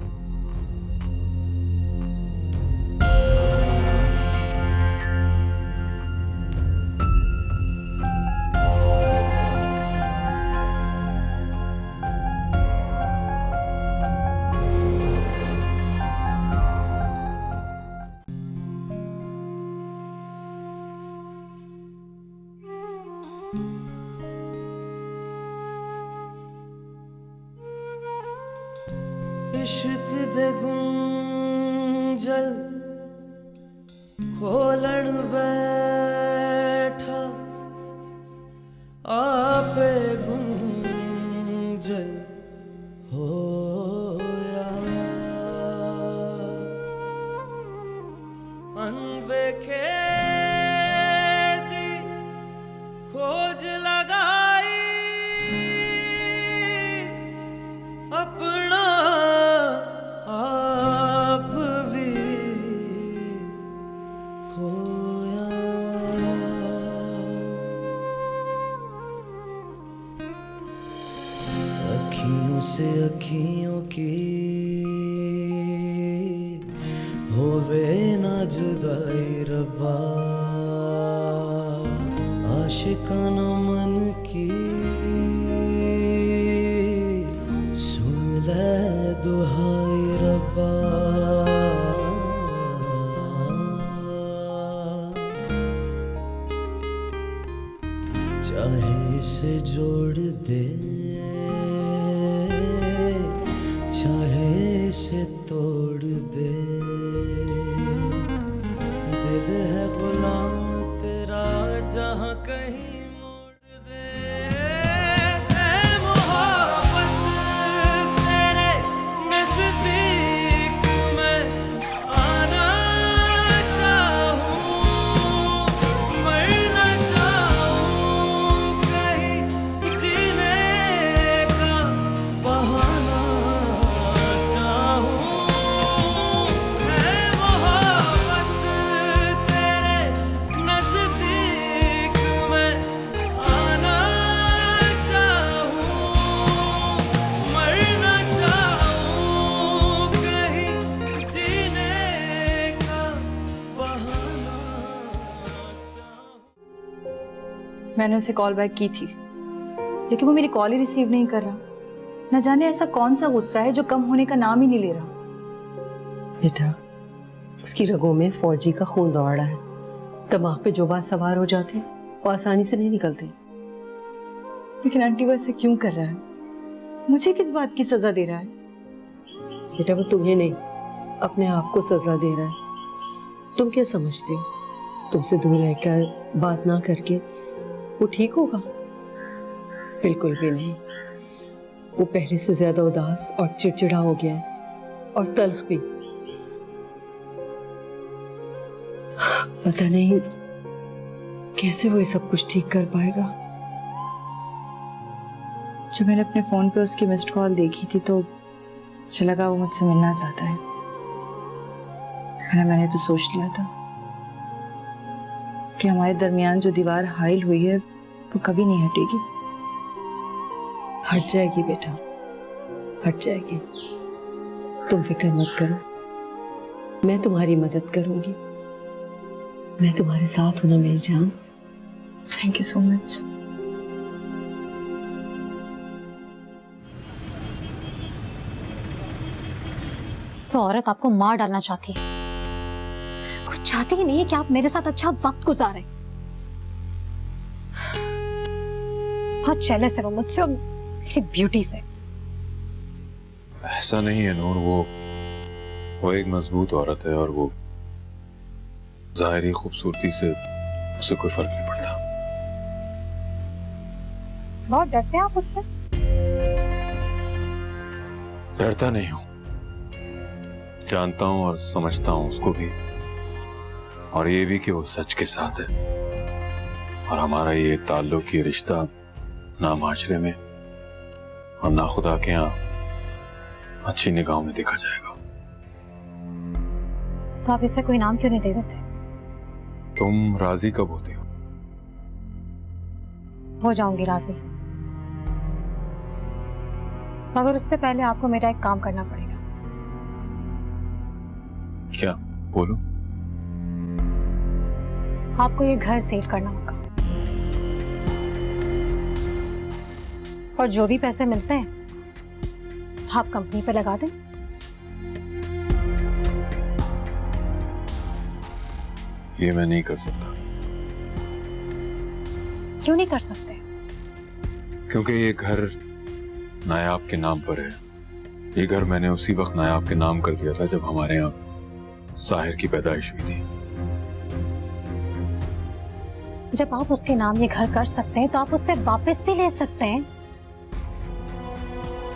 इश्क दे गुंजल खोलण बैठा आपे गुंजल होया अनवेखे दी खोज लगाई अपना आप भी खोया। अखियों से अखियों की होवे ना जुदाई रब्बा, आशिकाना मन की सुन ले दुहाई रब्बा। चाहे इसे जोड़ दे चाहे इसे तोड़ दे, दिल है गुलाम तेरा जहां कहीं मोड़ दे। ऐ मोहब्बत तेरे नजदीक मैं आना चाहूं, मरना चाहूं, कहीं जीने का बहाना चाहूं। ऐ मोहब्बत तेरे नजदीक मैं आना चाहूं, मरना चाहूं, कहीं जीने का बहाना चाहूं। मैंने उसे कॉल बैक की थी लेकिन वो मेरी कॉल ही रिसीव नहीं कर रहा। न जाने ऐसा कौन सा गुस्सा है जो कम होने का नाम ही नहीं ले रहा। बेटा, उसकी रगों में फौजी का खून दौड़ रहा है। दिमाग पे जो बात सवार हो जाते वो आसानी से नहीं निकलते। लेकिन आंटी वो ऐसे क्यों कर रहा है? मुझे किस बात की सजा दे रहा है? बेटा, वो तुम्हें नहीं अपने आप को सजा दे रहा है। तुम क्या समझते हो तुमसे दूर रहकर बात ना करके वो ठीक होगा? बिल्कुल भी नहीं। वो पहले से ज्यादा उदास और चिड़चिड़ा हो गया है और तल्ख भी। पता नहीं कैसे वो ये सब कुछ ठीक कर पाएगा। जब मैंने अपने फोन पे उसकी मिस्ड कॉल देखी थी तो मुझे लगा वो मुझसे मिलना चाहता है। मैंने तो सोच लिया था कि हमारे दरमियान जो दीवार हाइल हुई है वो कभी नहीं हटेगी। हट जाएगी बेटा, हट जाएगी। तुम फिक्र मत करो, मैं तुम्हारी मदद करूंगी। मैं तुम्हारे साथ हूं ना मेरी जान। Thank you so much. वो औरत आपको मार डालना चाहती है। कुछ चाहती ही नहीं है कि आप मेरे साथ अच्छा वक्त गुजारें। बहुत जेलस है वो मुझसे और मेरी ब्यूटी से। ऐसा नहीं है नूर, वो एक मजबूत औरत है और वो जाहिरी खूबसूरती से उसे कोई फर्क नहीं पड़ता। बहुत डरते हैं आप मुझसे? डरता नहीं हूं, जानता हूं और समझता हूं उसको भी, और ये भी कि वो सच के साथ है, और हमारा ये ताल्लुक, ये रिश्ता ना माशरे में और ना खुदा के यहाँ अच्छी निगाहों में देखा जाएगा। तो आप इसे कोई नाम क्यों नहीं दे देते? तुम राजी कब होती हो जाऊंगी राजी, मगर उससे पहले आपको मेरा एक काम करना पड़ेगा। क्या? बोलो। आपको ये घर सेल करना होगा, और जो भी पैसे मिलते हैं आप कंपनी पे लगा दें। ये मैं नहीं कर सकता। क्यों नहीं कर सकते? क्योंकि ये घर नायाब के नाम पर है। ये घर मैंने उसी वक्त नायाब के नाम कर दिया था जब हमारे यहाँ साहिर की पैदाइश हुई थी। जब आप उसके नाम ये घर कर सकते हैं तो आप उससे वापस भी ले सकते हैं।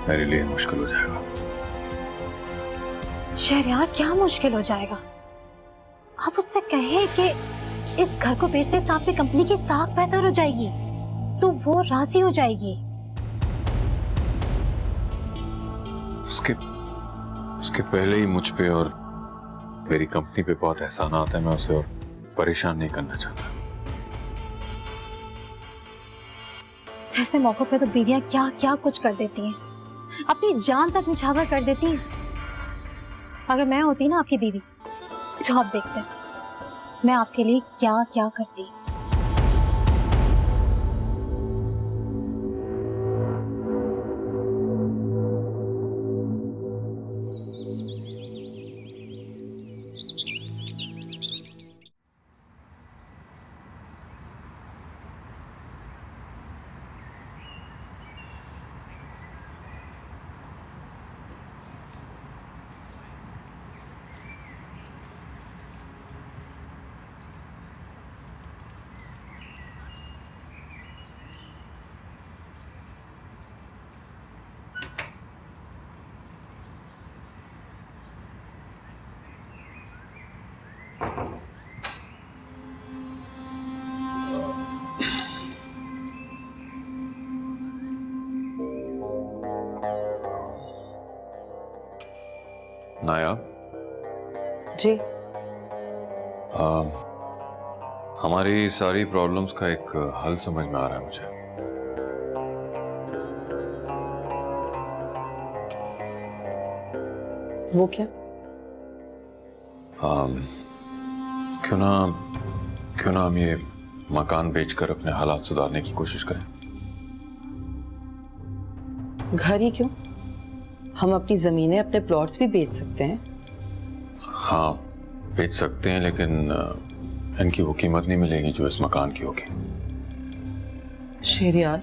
मेरे लिए मुश्किल हो जाएगा। शहरयार, क्या मुश्किल हो जाएगा? आप उससे कहें कि इस घर को बेचने से आपकी कंपनी की साख बेहतर हो जाएगी, तो वो राजी हो जाएगी। उसके पहले ही मुझ पे और मेरी कंपनी पे बहुत एहसान आता है। मैं उसे और परेशान नहीं करना चाहता। ऐसे मौकों पे तो बीवियां क्या क्या कुछ कर देती हैं, अपनी जान तक निछावर कर देती हैं। अगर मैं होती ना आपकी बीवी, तो आप देखते मैं आपके लिए क्या क्या करती। नायाब जी। हमारी सारी प्रॉब्लम्स का एक हल समझ में आ रहा है मुझे। वो क्या? क्यों ना हम ये मकान बेचकर अपने हालात सुधारने की कोशिश करें। घर ही क्यों, हम अपनी जमीनें, अपने प्लॉट्स भी बेच सकते हैं। हाँ, बेच सकते हैं, लेकिन इनकी वो कीमत नहीं मिलेगी जो इस मकान की होगी। शहरयार,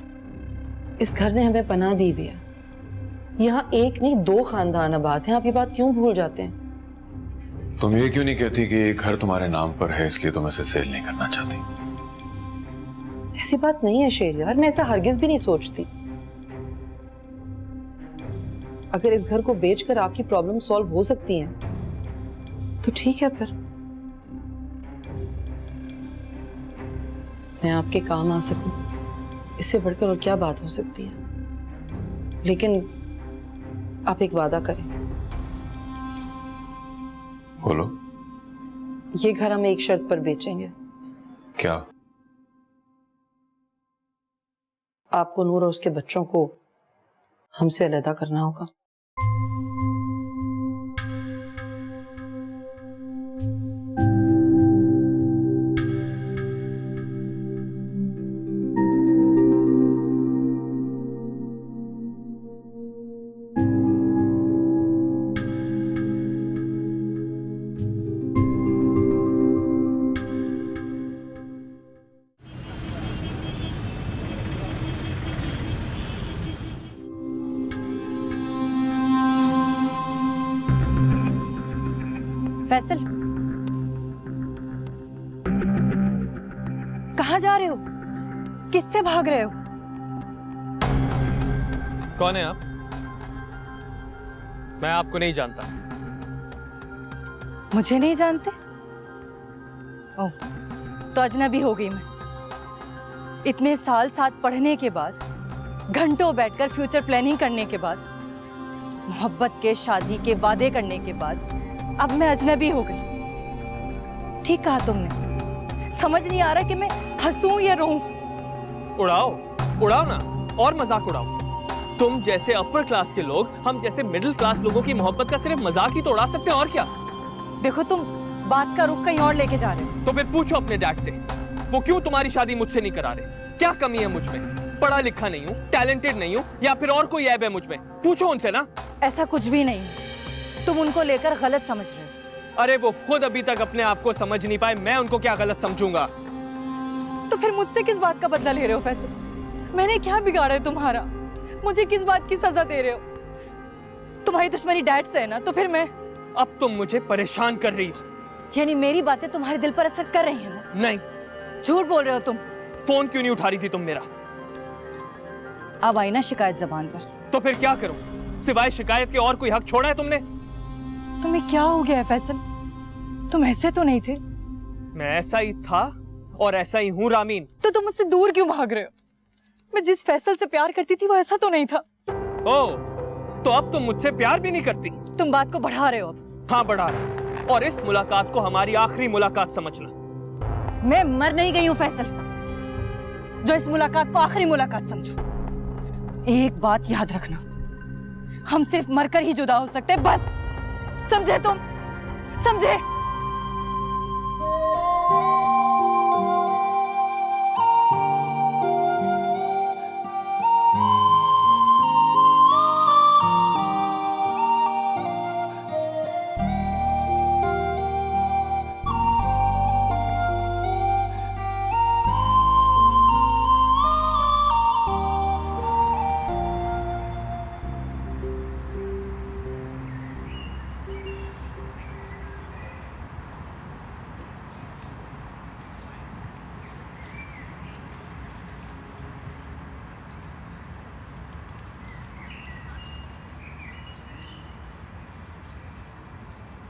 इस घर ने हमें पनाह दी भी है। यहाँ एक नहीं 2 खानदान आबाद हैं। आप ये बात क्यों भूल जाते हैं? तुम ये क्यों नहीं कहती कि ये घर तुम्हारे नाम पर है इसलिए तुम इसे सेल नहीं करना चाहती? ऐसी बात नहीं है शहरयार, मैं ऐसा हरगिज भी नहीं सोचती। अगर इस घर को बेचकर आपकी प्रॉब्लम सॉल्व हो सकती हैं तो ठीक है, फिर मैं आपके काम आ सकूं, इससे बढ़कर और क्या बात हो सकती है। लेकिन आप एक वादा करें। बोलो। ये घर हम एक शर्त पर बेचेंगे। क्या? आपको नूर और उसके बच्चों को हमसे अलग करना होगा। फैसल, कहाँ जा रहे हो? किससे भाग रहे हो? कौन है आप? मैं आपको नहीं जानता। मुझे नहीं जानते? ओह, तो अजनबी हो गई मैं। इतने साल साथ पढ़ने के बाद, घंटों बैठकर फ्यूचर प्लानिंग करने के बाद, मोहब्बत के, शादी के वादे करने के बाद, अब मैं अजनबी हो गई। ठीक कहा तुमने। समझ नहीं आ रहा कि मैं हंसूं या रोऊं। उड़ाओ, उड़ाओ ना, और मजाक उड़ाओ। तुम जैसे अपर क्लास के लोग हम जैसे मिडिल क्लास लोगों की मोहब्बत का सिर्फ मजाक ही तो उड़ा सकते हैं, और क्या? देखो, तुम बात का रुख कहीं और लेके जा रहे हो। तो फिर पूछो अपने डैड से, वो क्यों तुम्हारी शादी मुझसे नहीं करा रहे? क्या कमी है मुझ में? पढ़ा लिखा नहीं हूँ, टैलेंटेड नहीं हूँ, या फिर और कोई ऐब है मुझ में? पूछो उनसे ना। ऐसा कुछ भी नहीं, तुम उनको लेकर गलत समझ रहे हो। अरे वो खुद अभी तक अपने आप को समझ नहीं पाए, मैं उनको क्या गलत समझूंगा? तो फिर मुझसे किस बात का बदला ले रहे हो फैसल? मैंने क्या बिगाड़ा है तुम्हारा? मुझे किस बात की सजा दे रहे हो? तुम्हारी दुश्मनी डैड से है ना, तो फिर मैं। अब तुम मुझे परेशान कर रही हो। यानी मेरी बातें तुम्हारे दिल पर असर कर रही हैं ना? नहीं। झूठ बोल रहे हो तुम। फोन क्यों नहीं उठा रही थी तुम मेरा? अब आई ना शिकायत जबान पर। तो फिर क्या करूं? सिवाय शिकायत के और कोई हक छोड़ा है तुमने? तुम्हें क्या हो गया है फैसल? तुम ऐसे तो नहीं थे। मैं ऐसा ही था और ऐसा ही हूं रामीन। तो तुम मुझसे दूर क्यों भाग रहे हो? मैं जिस फैसल से प्यार करती थी वो ऐसा तो नहीं था। ओ, तो अब तुम मुझसे प्यार भी नहीं करती? तुम बात को बढ़ा रहे हो अब। हाँ, बढ़ा रहा, और इस मुलाकात को हमारी आखिरी मुलाकात समझना। मैं मर नहीं गई हूँ फैसल, जो इस मुलाकात को आखिरी मुलाकात समझो। एक बात याद रखना, हम सिर्फ मरकर ही जुदा हो सकते हैं, बस। समझे तुम? समझे?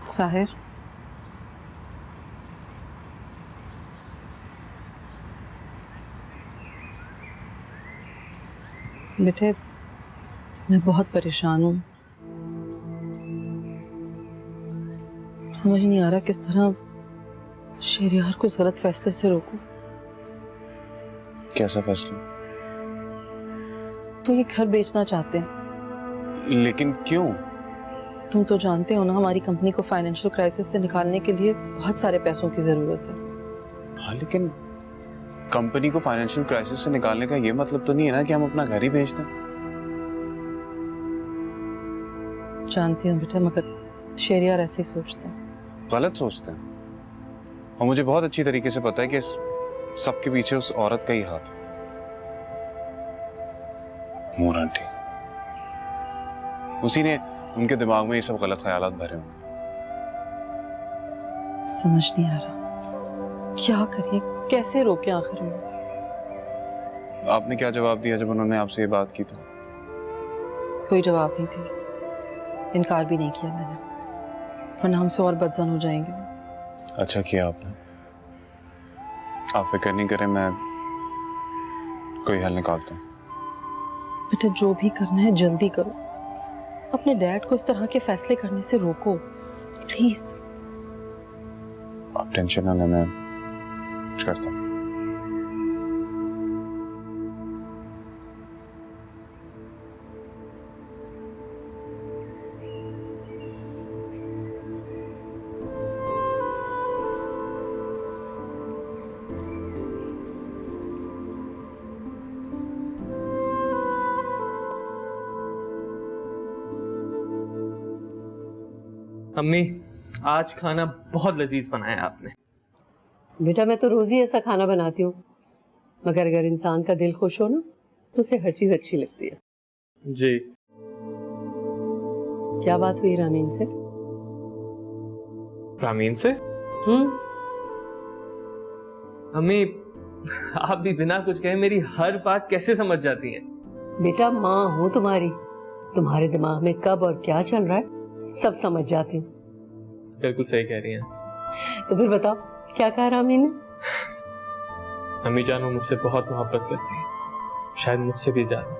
साहिर, बेटे मैं बहुत परेशान हूँ। समझ नहीं आ रहा किस तरह शेरियार को गलत फैसले से रोकूं। कैसा फैसला? तो ये घर बेचना चाहते हैं। लेकिन क्यों? तुम तो जानते हो ना, हमारी कंपनी को फाइनेंशियल क्राइसिस से निकालने के लिए बहुत सारे पैसों की जरूरत है। हाँ, लेकिन कंपनी को फाइनेंशियल क्राइसिस से निकालने का ये मतलब तो नहीं है ना कि हम अपना घर ही बेच दें। जानती हूँ बेटा, मगर शेरियार ऐसे ही सोचते हैं। गलत सोचते हैं, और मुझे बहुत अच्छी तरीके से पता है कि इस सबके पीछे उस औरत का ही हाथ है, नूर आंटी। उसी ने उनके दिमाग में ये सब गलत ख्यालात भरे होंगे। समझ नहीं आ रहा क्या करें, कैसे रोकें आखिर में। आपने क्या जवाब दिया जब उन्होंने आपसे ये बात की? तो कोई जवाब नहीं थी, इनकार भी नहीं किया मैंने, वरना हमसे और बदजन हो जाएंगे। अच्छा किया आपने। आप फिक्र नहीं करें, मैं कोई हल निकालता हूँ। बेटा जो भी करना है जल्दी करो, अपने डैड को इस तरह के फैसले करने से रोको प्लीज। आप टेंशन ना लें, मैं कुछ करता हूँ। अम्मी, आज खाना बहुत लजीज बनाया आपने। बेटा मैं तो रोज ही ऐसा खाना बनाती हूँ, मगर अगर इंसान का दिल खुश हो ना तो उसे हर चीज अच्छी लगती है। जी। क्या बात हुई रामीन से? रामीन से? अम्मी, आप भी बिना कुछ कहे मेरी हर बात कैसे समझ जाती हैं? बेटा माँ हूँ तुम्हारी, तुम्हारे दिमाग में कब और क्या चल रहा है सब समझ जाती हूँ। बिल्कुल सही कह रही हैं। तो फिर बताओ क्या कहा रामीन ने? अम्मी जान वो मुझसे बहुत मोहब्बत करती है, शायद मुझसे भी ज्यादा।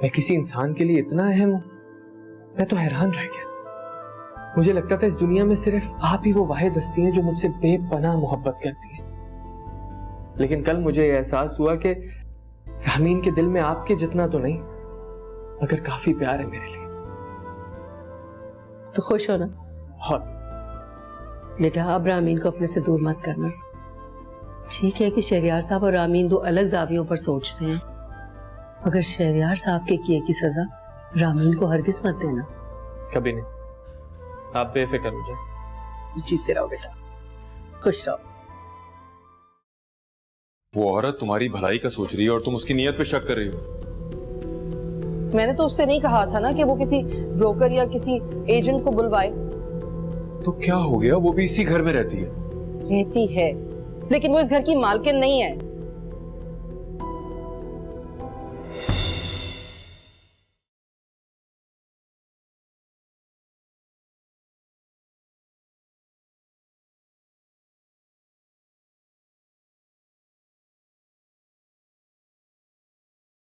मैं किसी इंसान के लिए इतना अहम हूं, मैं तो हैरान रह गया। मुझे लगता था इस दुनिया में सिर्फ आप ही वो वाहिद हस्ती हैं जो मुझसे बेपनाह मोहब्बत करती हैं। लेकिन कल मुझे यह एहसास हुआ कि रामीन के दिल में आपके जितना तो नहीं, मगर काफी प्यार है मेरे लिए। तो खुश हो ना? बहुत। बेटा अब रामीन को अपने से दूर मत करना। ठीक है कि शहरियार साहब और रामीन दो अलग जावियों पर सोचते हैं, मगर शहरियार साहब के किए की सजा रामीन को हरगिज मत देना। कभी नहीं, आप बेफिक्र हो जाए। जीते रहो बेटा, खुश रहो। वो औरत तुम्हारी भलाई का सोच रही है और तुम उसकी नीयत पे शक कर रही हो। मैंने तो उससे नहीं कहा था ना कि वो किसी ब्रोकर या किसी एजेंट को बुलवाए। तो क्या हो गया, वो भी इसी घर में रहती है। रहती है, लेकिन वो इस घर की मालकिन नहीं है।